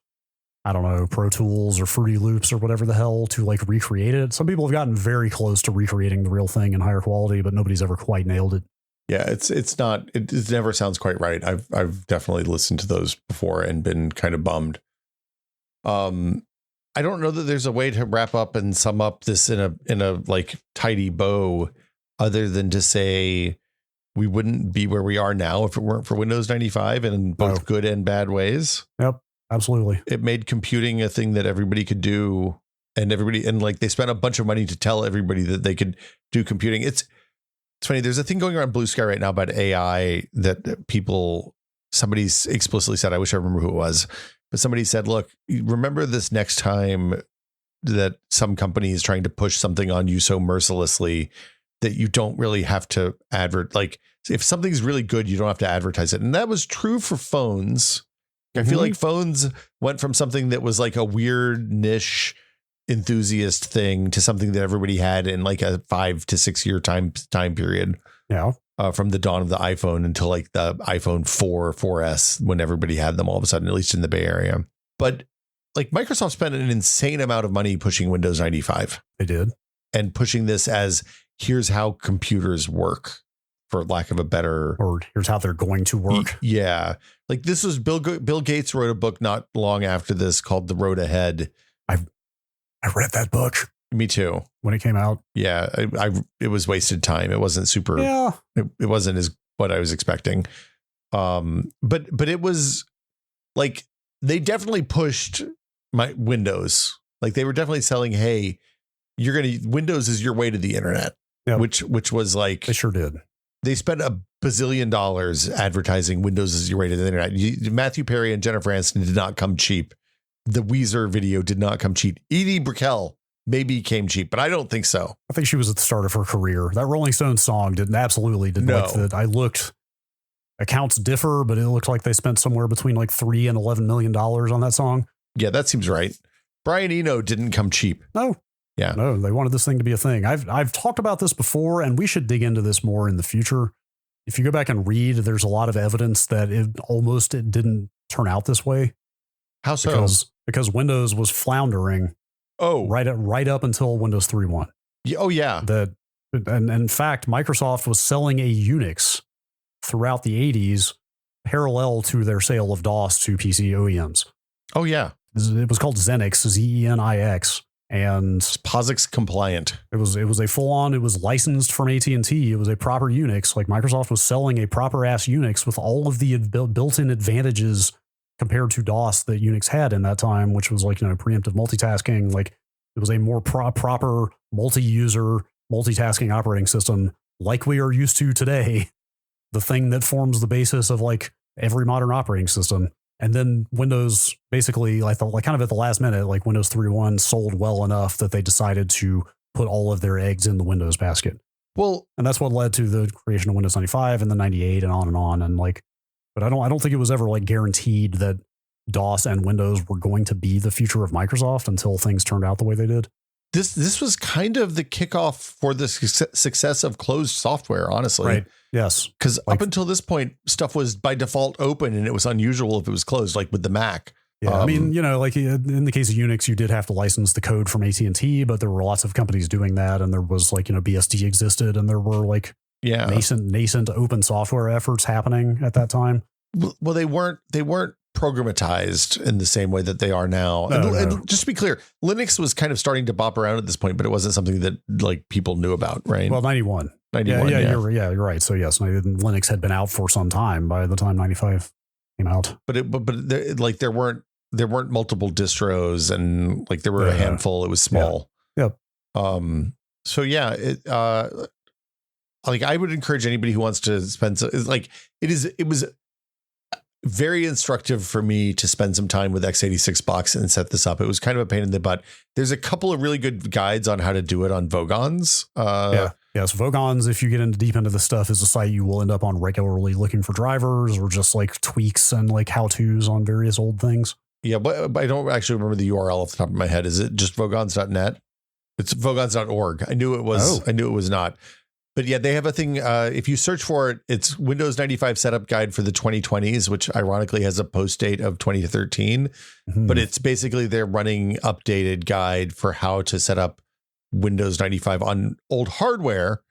B: I don't know, Pro Tools or Fruity Loops or whatever the hell to like recreate it. Some people have gotten very close to recreating the real thing in higher quality, but nobody's ever quite nailed it.
A: Yeah, it never sounds quite right. I've definitely listened to those before and been kind of bummed. I don't know that there's a way to wrap up and sum up this in a like tidy bow, other than to say we wouldn't be where we are now if it weren't for Windows 95 in both good and bad ways.
B: Yep, absolutely.
A: It made computing a thing that everybody could do, and like they spent a bunch of money to tell everybody that they could do computing. It's funny. There's a thing going around Blue Sky right now about AI that people somebody's explicitly said, I wish I remember who it was, but somebody said, look, remember this next time that some company is trying to push something on you so mercilessly that you don't really have to like if something's really good, you don't have to advertise it. And that was true for phones. I feel like phones went from something that was like a weird niche enthusiast thing to something that everybody had in like a 5 to 6 year time period.
B: Yeah.
A: From the dawn of the iPhone until like the iPhone 4, 4S, when everybody had them all of a sudden, at least in the Bay Area. But like Microsoft spent an insane amount of money pushing Windows 95.
B: They did.
A: And pushing this as here's how computers work, for lack of a better,
B: or here's how they're going to work.
A: Yeah. Like this was Bill Gates wrote a book not long after this called The Road Ahead.
B: I read that book.
A: Me too.
B: When it came out.
A: Yeah. It was wasted time. It wasn't super.
B: Yeah.
A: It wasn't as what I was expecting. But it was like, they definitely pushed my Windows. Like they were definitely selling, hey, Windows is your way to the internet. Yeah. Which was like,
B: they sure did.
A: They spent $1 bazillion advertising Windows is your way to the internet. Matthew Perry and Jennifer Aniston did not come cheap. The Weezer video did not come cheap. Edie Brickell maybe came cheap, but I don't think so.
B: I think she was at the start of her career. That Rolling Stones song didn't
A: no.
B: Like that. I looked, accounts differ, but it looked like they spent somewhere between like $3 and $11 million on that song.
A: Yeah, that seems right. Brian Eno didn't come cheap.
B: No.
A: Yeah.
B: No, they wanted this thing to be a thing. I've talked about this before, and we should dig into this more in the future. If you go back and read, there's a lot of evidence that it didn't turn out this way.
A: How so?
B: Because Windows was floundering.
A: Oh,
B: right up until Windows 3.1.
A: Oh, yeah.
B: And in fact, Microsoft was selling a Unix throughout the 80s, parallel to their sale of DOS to PC OEMs.
A: Oh, yeah.
B: It was called Xenix, Zenix. And
A: it's POSIX compliant.
B: It was a full on. It was licensed from AT&T. It was a proper Unix. Like Microsoft was selling a proper ass Unix with all of the built-in advantages compared to DOS that Unix had in that time, which was like, preemptive multitasking. Like it was a more proper multi-user multitasking operating system like we are used to today. The thing that forms the basis of like every modern operating system. And then Windows basically kind of at the last minute, like Windows 3.1 sold well enough that they decided to put all of their eggs in the Windows basket.
A: Well,
B: and that's what led to the creation of Windows 95 and the 98 and on and on. And like, but I don't think it was ever like guaranteed that DOS and Windows were going to be the future of Microsoft until things turned out the way they did.
A: This was kind of the kickoff for the success of closed software, honestly.
B: Right. Yes.
A: Because up until this point, stuff was by default open and it was unusual if it was closed, like with the Mac.
B: Yeah. I mean, like in the case of Unix, you did have to license the code from AT&T, but there were lots of companies doing that. And there was like, BSD existed and there were like nascent open software efforts happening at that time.
A: Well, they weren't programmatized in the same way that they are now. And just to be clear, Linux was kind of starting to bop around at this point, but it wasn't something that like people knew about, right?
B: Well, 91. Yeah. You're right. So yes, Linux had been out for some time by the time 95 came out.
A: There weren't multiple distros, and like there were a handful. It was small.
B: Yeah.
A: So yeah, like I would encourage anybody who wants to spend it was very instructive for me to spend some time with x86 box and set this up. It was kind of a pain in the butt. There's a couple of really good guides on how to do it on Vogons.
B: Yes, Vogons, if you get deep into the stuff, is a site you will end up on regularly looking for drivers or just like tweaks and like how-tos on various old things.
A: Yeah, but I don't actually remember the URL off the top of my head. Is it just vogons.net? It's vogons.org. I knew it was. I knew it was not. But yeah, they have a thing. If you search for it, it's Windows 95 setup guide for the 2020s, which ironically has a post date of 2013. Mm-hmm. But it's basically their running updated guide for how to set up Windows 95 on old hardware.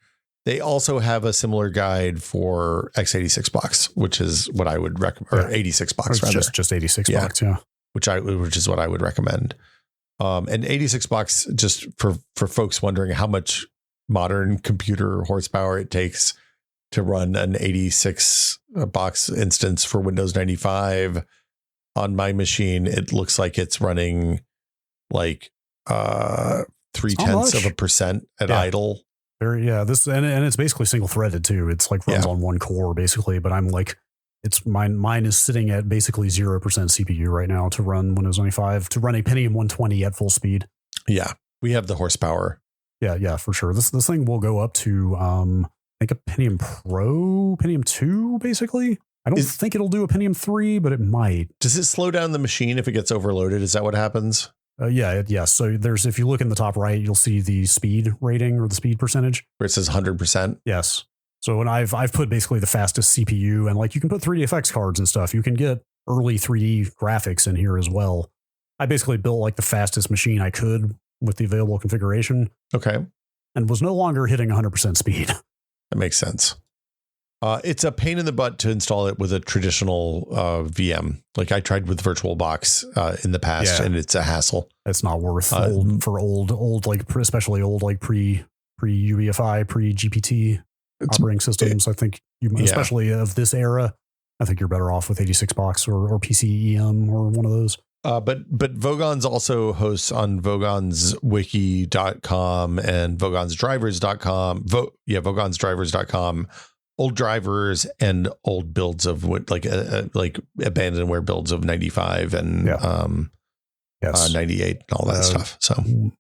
A: They also have a similar guide for x86 box, which is what I would recommend, or 86 box rather.
B: Just 86 box, yeah.
A: Which is what I would recommend. And 86 box, just for folks wondering how much modern computer horsepower it takes to run an 86 box instance for Windows 95 on my machine, it looks like it's running like 0.3% at idle.
B: This and it's basically single threaded too. It's like runs on one core basically, but I'm like Mine is sitting at basically 0% CPU right now to run Windows 95, to run a Pentium 120 at full speed.
A: Yeah, we have the horsepower.
B: Yeah, for sure. This thing will go up to I think a Pentium Pro, Pentium 2, basically. I don't think it'll do a Pentium 3, but it might.
A: Does it slow down the machine if it gets overloaded? Is that what happens?
B: Yeah. So if you look in the top right, you'll see the speed rating or the speed percentage
A: where it says 100%.
B: Yes. So when I've put basically the fastest CPU, and like you can put 3D effects cards and stuff. You can get early 3D graphics in here as well. I basically built like the fastest machine I could with the available configuration.
A: Okay.
B: And was no longer hitting 100% speed.
A: That makes sense. It's a pain in the butt to install it with a traditional VM. Like I tried with VirtualBox in the past, and it's a hassle.
B: It's not worth old like especially old like pre UEFI, pre GPT operating systems. I think especially of this era, I think you're better off with 86box or PCEM or one of those.
A: But Vogons also hosts on vogonswiki.com and vogonsdrivers.com. Vogonsdrivers.com. Old drivers and old builds of like abandonware builds of 95 and 98 and all that stuff. So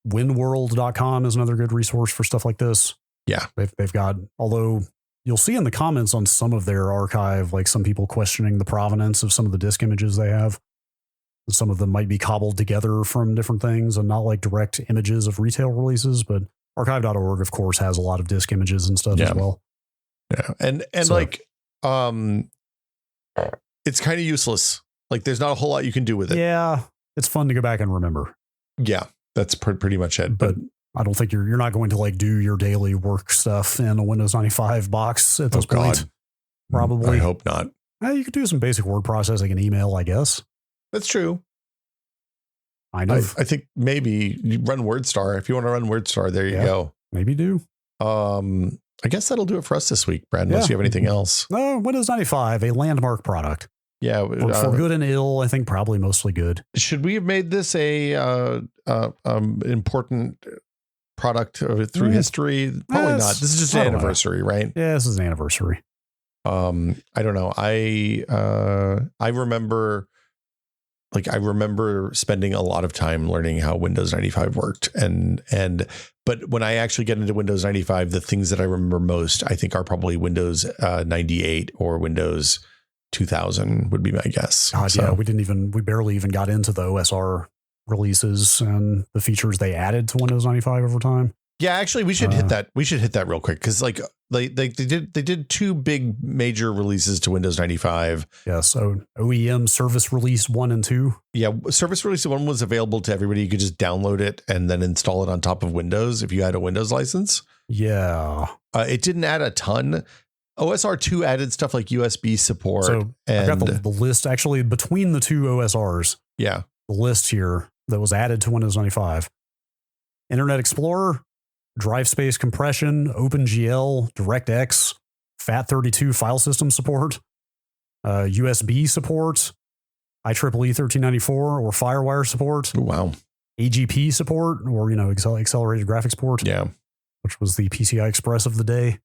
B: winworld.com is another good resource for stuff like this.
A: Yeah.
B: They've got, although you'll see in the comments on some of their archive, like some people questioning the provenance of some of the disk images they have. Some of them might be cobbled together from different things and not like direct images of retail releases, but archive.org, of course, has a lot of disk images and stuff as well.
A: Yeah. And it's kind of useless. Like there's not a whole lot you can do with it.
B: Yeah. It's fun to go back and remember.
A: Yeah. That's pretty much it.
B: But I don't think you're not going to like do your daily work stuff in a Windows 95 box at this point. Probably.
A: I hope not.
B: You could do some basic word processing and email, I guess.
A: That's true.
B: I know.
A: I think maybe you run WordStar. If you want to run WordStar, there you go.
B: Maybe do.
A: I guess that'll do it for us this week, Brad, unless you have anything else.
B: No, Windows 95, a landmark product.
A: Yeah.
B: For good and ill, I think probably mostly good.
A: Should we have made this a important product through history? Probably not. This is just an anniversary, right?
B: Yeah, this is an anniversary.
A: I don't know. I remember spending a lot of time learning how Windows 95 worked. But when I actually get into Windows 95, the things that I remember most, I think, are probably Windows 98 or Windows 2000 would be my guess.
B: Yeah, we barely even got into the OSR releases and the features they added to Windows 95 over time.
A: Yeah, actually, we should hit that. We should hit that real quick because like they did two big major releases to Windows 95.
B: Yeah, so OEM Service Release 1 and 2.
A: Yeah, Service Release 1 was available to everybody. You could just download it and then install it on top of Windows if you had a Windows license.
B: Yeah,
A: it didn't add a ton. OSR 2 added stuff like USB support.
B: So I got the list actually between the two OSRs.
A: Yeah,
B: the list here that was added to Windows 95. Internet Explorer, drive space compression, OpenGL, DirectX, FAT32 file system support, USB support, IEEE 1394 or FireWire support.
A: Oh, wow.
B: AGP support or, accelerated graphics port.
A: Yeah.
B: Which was the PCI Express of the day.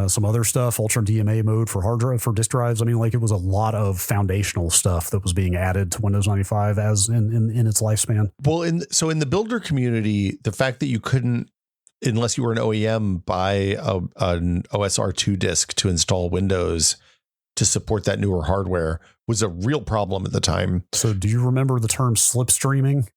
B: Some other stuff, Ultra DMA mode for hard drive, for disk drives. I mean, like it was a lot of foundational stuff that was being added to Windows 95 as in its lifespan.
A: Well, in the builder community, the fact that you couldn't, unless you were an OEM, buy an OSR2 disk to install Windows to support that newer hardware was a real problem at the time.
B: So do you remember the term slipstreaming?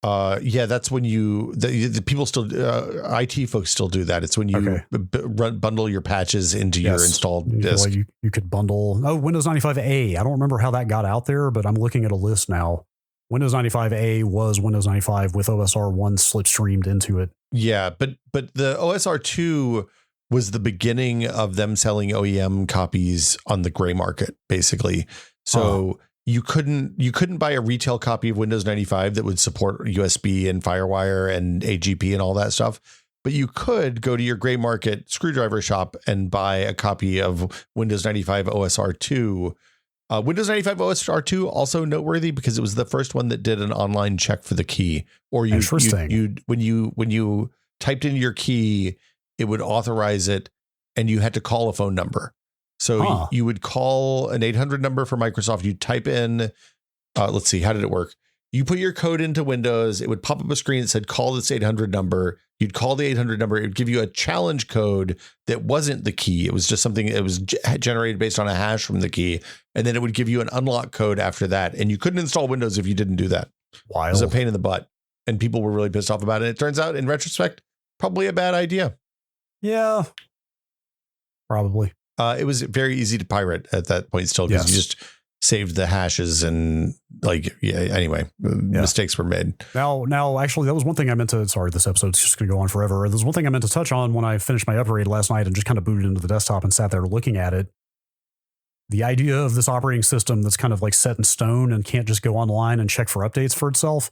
A: Yeah, that's when the people still, IT folks still do that. It's when you bundle your patches into your installed disk.
B: You could bundle, Windows 95A. I don't remember how that got out there, but I'm looking at a list now. Windows 95A was Windows 95 with OSR 1 slipstreamed into it.
A: Yeah, but the OSR 2 was the beginning of them selling OEM copies on the gray market, basically. So you couldn't buy a retail copy of Windows 95 that would support USB and FireWire and AGP and all that stuff. But you could go to your gray market screwdriver shop and buy a copy of Windows 95 OSR 2. Windows 95 OSR 2 also noteworthy because it was the first one that did an online check for the key. Or when you typed in your key, it would authorize it, and you had to call a phone number. So you would call an 800 number for Microsoft. You type in, let's see, how did it work? You put your code into Windows. It would pop up a screen that said, call this 800 number. You'd call the 800 number. It would give you a challenge code that wasn't the key. It was just something that was generated based on a hash from the key. And then it would give you an unlock code after that. And you couldn't install Windows if you didn't do that. Wild. It was a pain in the butt. And people were really pissed off about it. It turns out, in retrospect, probably a bad idea.
B: Yeah, probably.
A: It was very easy to pirate at that point still, because you just saved the hashes and mistakes were made.
B: Now, actually, that was one thing I meant to, sorry, this episode's just going to go on forever. There's one thing I meant to touch on when I finished my upgrade last night and just kind of booted into the desktop and sat there looking at it. The idea of this operating system that's kind of like set in stone and can't just go online and check for updates for itself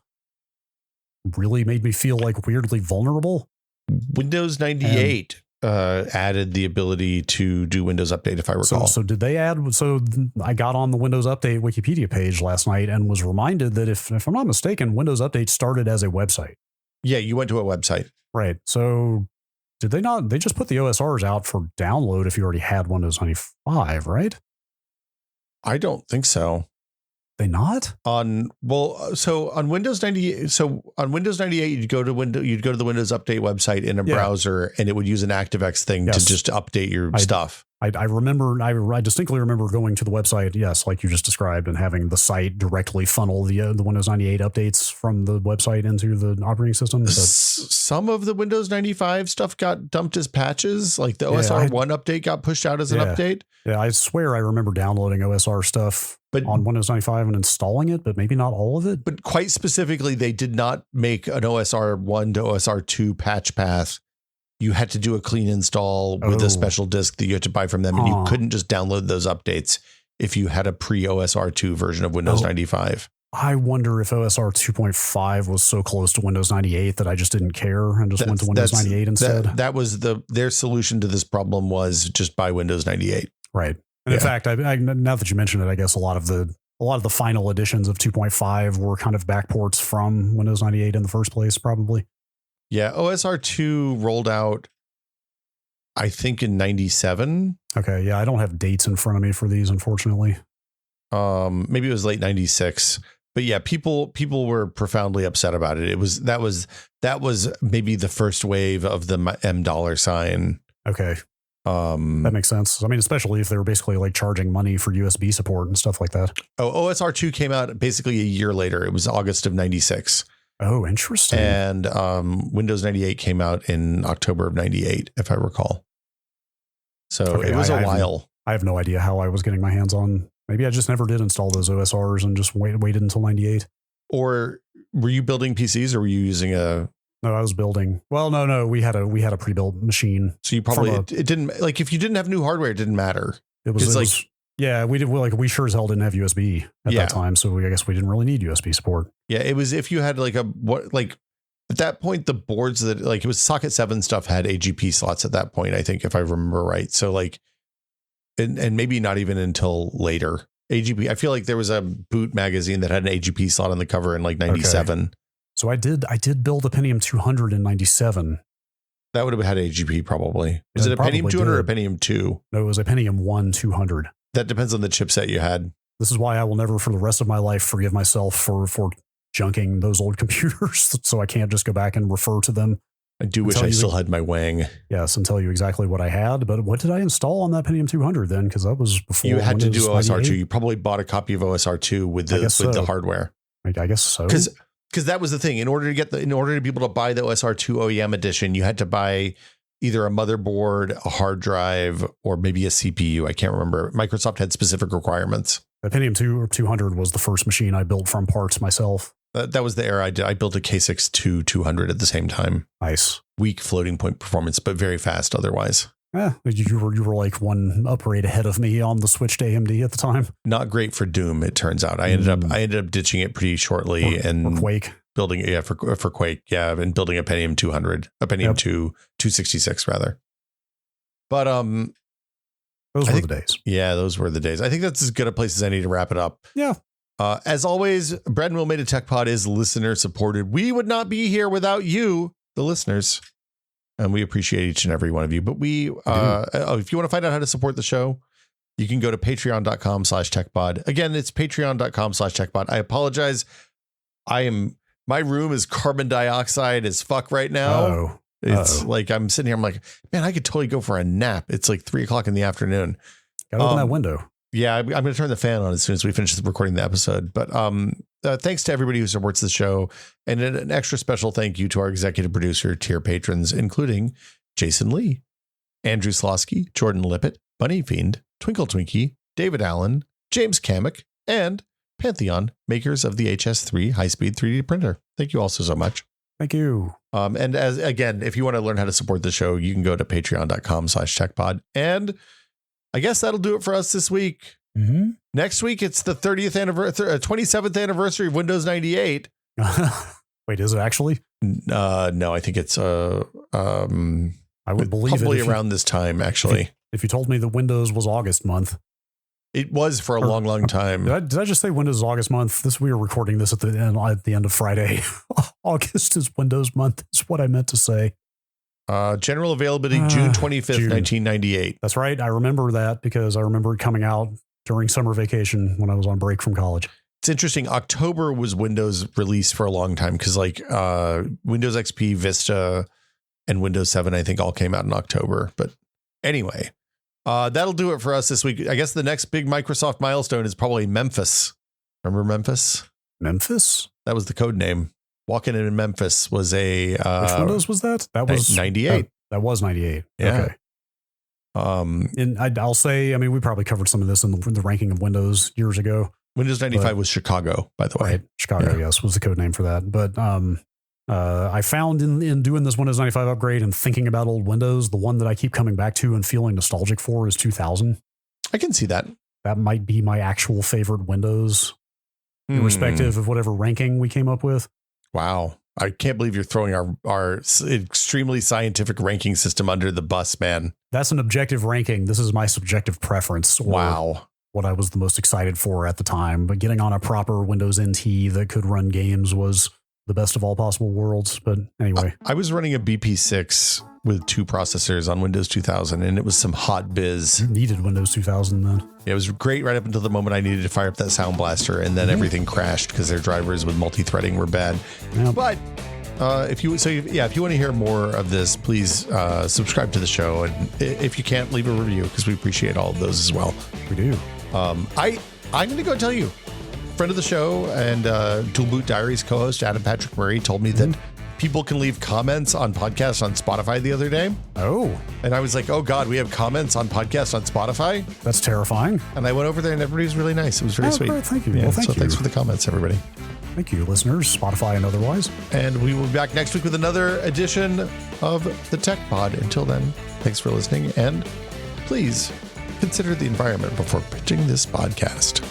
B: really made me feel like weirdly vulnerable.
A: Windows 98 added the ability to do Windows Update, if I recall.
B: So did they add? So I got on the Windows Update Wikipedia page last night and was reminded that if I'm not mistaken, Windows Update started as a website.
A: Yeah, you went to a website.
B: Right. So did they not? They just put the OSRs out for download if you already had Windows 95, right?
A: I don't think so.
B: They not
A: so on Windows 98. So on Windows 98, you'd go to the Windows Update website in a browser, and it would use an ActiveX thing to just update your stuff. I distinctly remember going to the website, yes, like you just described, and having the site directly funnel the Windows 98 updates from the website into the operating system. Some of the Windows 95 stuff got dumped as patches, like the OSR 1 update got pushed out as an update. Yeah, I swear I remember downloading OSR stuff on Windows 95 and installing it, but maybe not all of it. But quite specifically, they did not make an OSR 1 to OSR 2 patch path. You had to do a clean install with a special disk that you had to buy from them, and you couldn't just download those updates if you had a pre-OSR 2 version of Windows 95. I wonder if OSR 2.5 was so close to Windows 98 that I just didn't care and just went to Windows 98 instead. That was their solution to this problem, was just buy Windows 98. Right. And in fact, now that you mention it, I guess a lot of the final editions of 2.5 were kind of backports from Windows 98 in the first place, probably. Yeah, OSR 2 rolled out, I think, in 97. Okay, yeah, I don't have dates in front of me for these, unfortunately. Maybe it was late 96. But yeah, people were profoundly upset about it. That was maybe the first wave of the $. Okay. That makes sense. I mean, especially if they were basically like charging money for USB support and stuff like that. Oh, OSR 2 came out basically a year later. It was August of 96. Oh, interesting. And Windows 98 came out in October of 98, if I recall. So it was a while. I have no idea how I was getting my hands on. Maybe I just never did install those OSRs and just waited until 98. Or were you building PCs, or were you using a... No, I was building. Well, no. We had a pre-built machine. So you probably, it didn't, like, if you didn't have new hardware, it didn't matter. Yeah, we sure as hell didn't have USB at that time, so I guess we didn't really need USB support. Yeah, it was if you had at that point, the boards that, like, it was Socket 7 stuff had AGP slots at that point, I think, if I remember right. So like, and maybe not even until later. AGP, I feel like there was a boot magazine that had an AGP slot on the cover in like 97. Okay. So I did build a Pentium 200 in 97. That would have had AGP probably. Was it a Pentium 200 or a Pentium 2? No, it was a Pentium 1 200. That depends on the chipset you had. This is why I will never, for the rest of my life, forgive myself for junking those old computers. So I can't just go back and refer to them. I do wish I still had my Wang. Yes, and tell you exactly what I had. But what did I install on that Pentium 200 then? Because that was before you had Windows to do OSR 98. 2. You probably bought a copy of OSR 2 with the hardware. I guess so. Because that was the thing. In order to be able to buy the OSR 2 OEM edition, you had to buy either a motherboard, a hard drive, or maybe a CPU. I can't remember. Microsoft had specific requirements. The Pentium 200 was the first machine I built from parts myself. That was the era I did. I built a K6 200 at the same time. Nice. Weak floating point performance, but very fast otherwise. Yeah, you were like one upgrade ahead of me on the switch to AMD at the time. Not great for Doom, it turns out. I ended up ditching it pretty shortly and Quake. Building for Quake, and building a Pentium 200, a Pentium 266 rather. But those were the days. Yeah, those were the days. I think that's as good a place as any to wrap it up. Yeah. As always, Brad and Will Made a Tech Pod is listener supported. We would not be here without you, the listeners. And we appreciate each and every one of you. But if you want to find out how to support the show, you can go to patreon.com/techpod. Again, it's patreon.com/techpod. I apologize. My room is carbon dioxide as fuck right now. It's like I'm sitting here. I'm like, man, I could totally go for a nap. It's like 3:00 in the afternoon.
B: Gotta open that window.
A: Yeah, I'm going to turn the fan on as soon as we finish recording the episode. But thanks to everybody who supports the show. And an extra special thank you to our executive producer tier patrons, including Jason Lee, Andrew Slosky, Jordan Lippett, Bunny Fiend, Twinkle Twinkie, David Allen, James Kamek, and Pantheon, makers of the HS3 high-speed 3D printer. Thank you all so much.
B: Thank you.
A: And if you want to learn how to support the show, you can go to patreon.com/techpod. And I guess that'll do it for us this week.
B: Mm-hmm.
A: Next week, it's the 27th anniversary of Windows 98.
B: Wait, is it actually?
A: No, I think it's I
B: would believe
A: probably
B: it
A: around this time, actually.
B: If you told me that Windows was August month.
A: It was for a long time.
B: Did I just say Windows is August month? We are recording this at the end of Friday. August is Windows month is what I meant to say.
A: General availability June 25th, 1998.
B: That's right. I remember that because I remember it coming out during summer vacation when I was on break from college.
A: It's interesting. October was Windows release for a long time because like Windows XP, Vista, and Windows 7, I think all came out in October. But anyway, that'll do it for us this week. I guess the next big Microsoft milestone is probably Memphis. Remember Memphis?
B: Memphis?
A: That was the code name. Walking in Memphis was a...
B: Which Windows was that? That was
A: 98.
B: That was 98.
A: Yeah.
B: Okay. And I'll say, I mean, we probably covered some of this in the ranking of Windows years ago.
A: Windows 95 was Chicago, by the way.
B: Right. Chicago, yes, was the code name for that. But I found in doing this Windows 95 upgrade and thinking about old Windows, the one that I keep coming back to and feeling nostalgic for is 2000.
A: I can see that. That
B: might be my actual favorite Windows, irrespective of whatever ranking we came up with.
A: Wow. I can't believe you're throwing our extremely scientific ranking system under the bus, man.
B: That's an objective ranking. This is my subjective preference.
A: Wow.
B: What I was the most excited for at the time. But getting on a proper Windows NT that could run games was the best of all possible worlds. But anyway.
A: I was running a BP6 with 2 processors on Windows 2000, and it was some hot biz.
B: You needed Windows 2000 then.
A: Yeah, it was great right up until the moment I needed to fire up that Sound Blaster, and then everything crashed because their drivers with multi-threading were bad. Yeah. But if you want to hear more of this, please subscribe to the show, and if you can't, leave a review because we appreciate all of those as well.
B: We do.
A: I'm going to go tell you, friend of the show and Dual Boot Diaries co-host Adam Patrick Murray told me that people can leave comments on podcasts on Spotify the other day.
B: Oh.
A: And I was like, oh God, we have comments on podcasts on Spotify?
B: That's terrifying.
A: And I went over there and everybody was really nice. It was very sweet.
B: Great. Thank you.
A: Yeah,
B: well, thank you.
A: Thanks for the comments, everybody.
B: Thank you, listeners, Spotify and otherwise.
A: And we will be back next week with another edition of the Tech Pod. Until then, thanks for listening. And please consider the environment before pitching this podcast.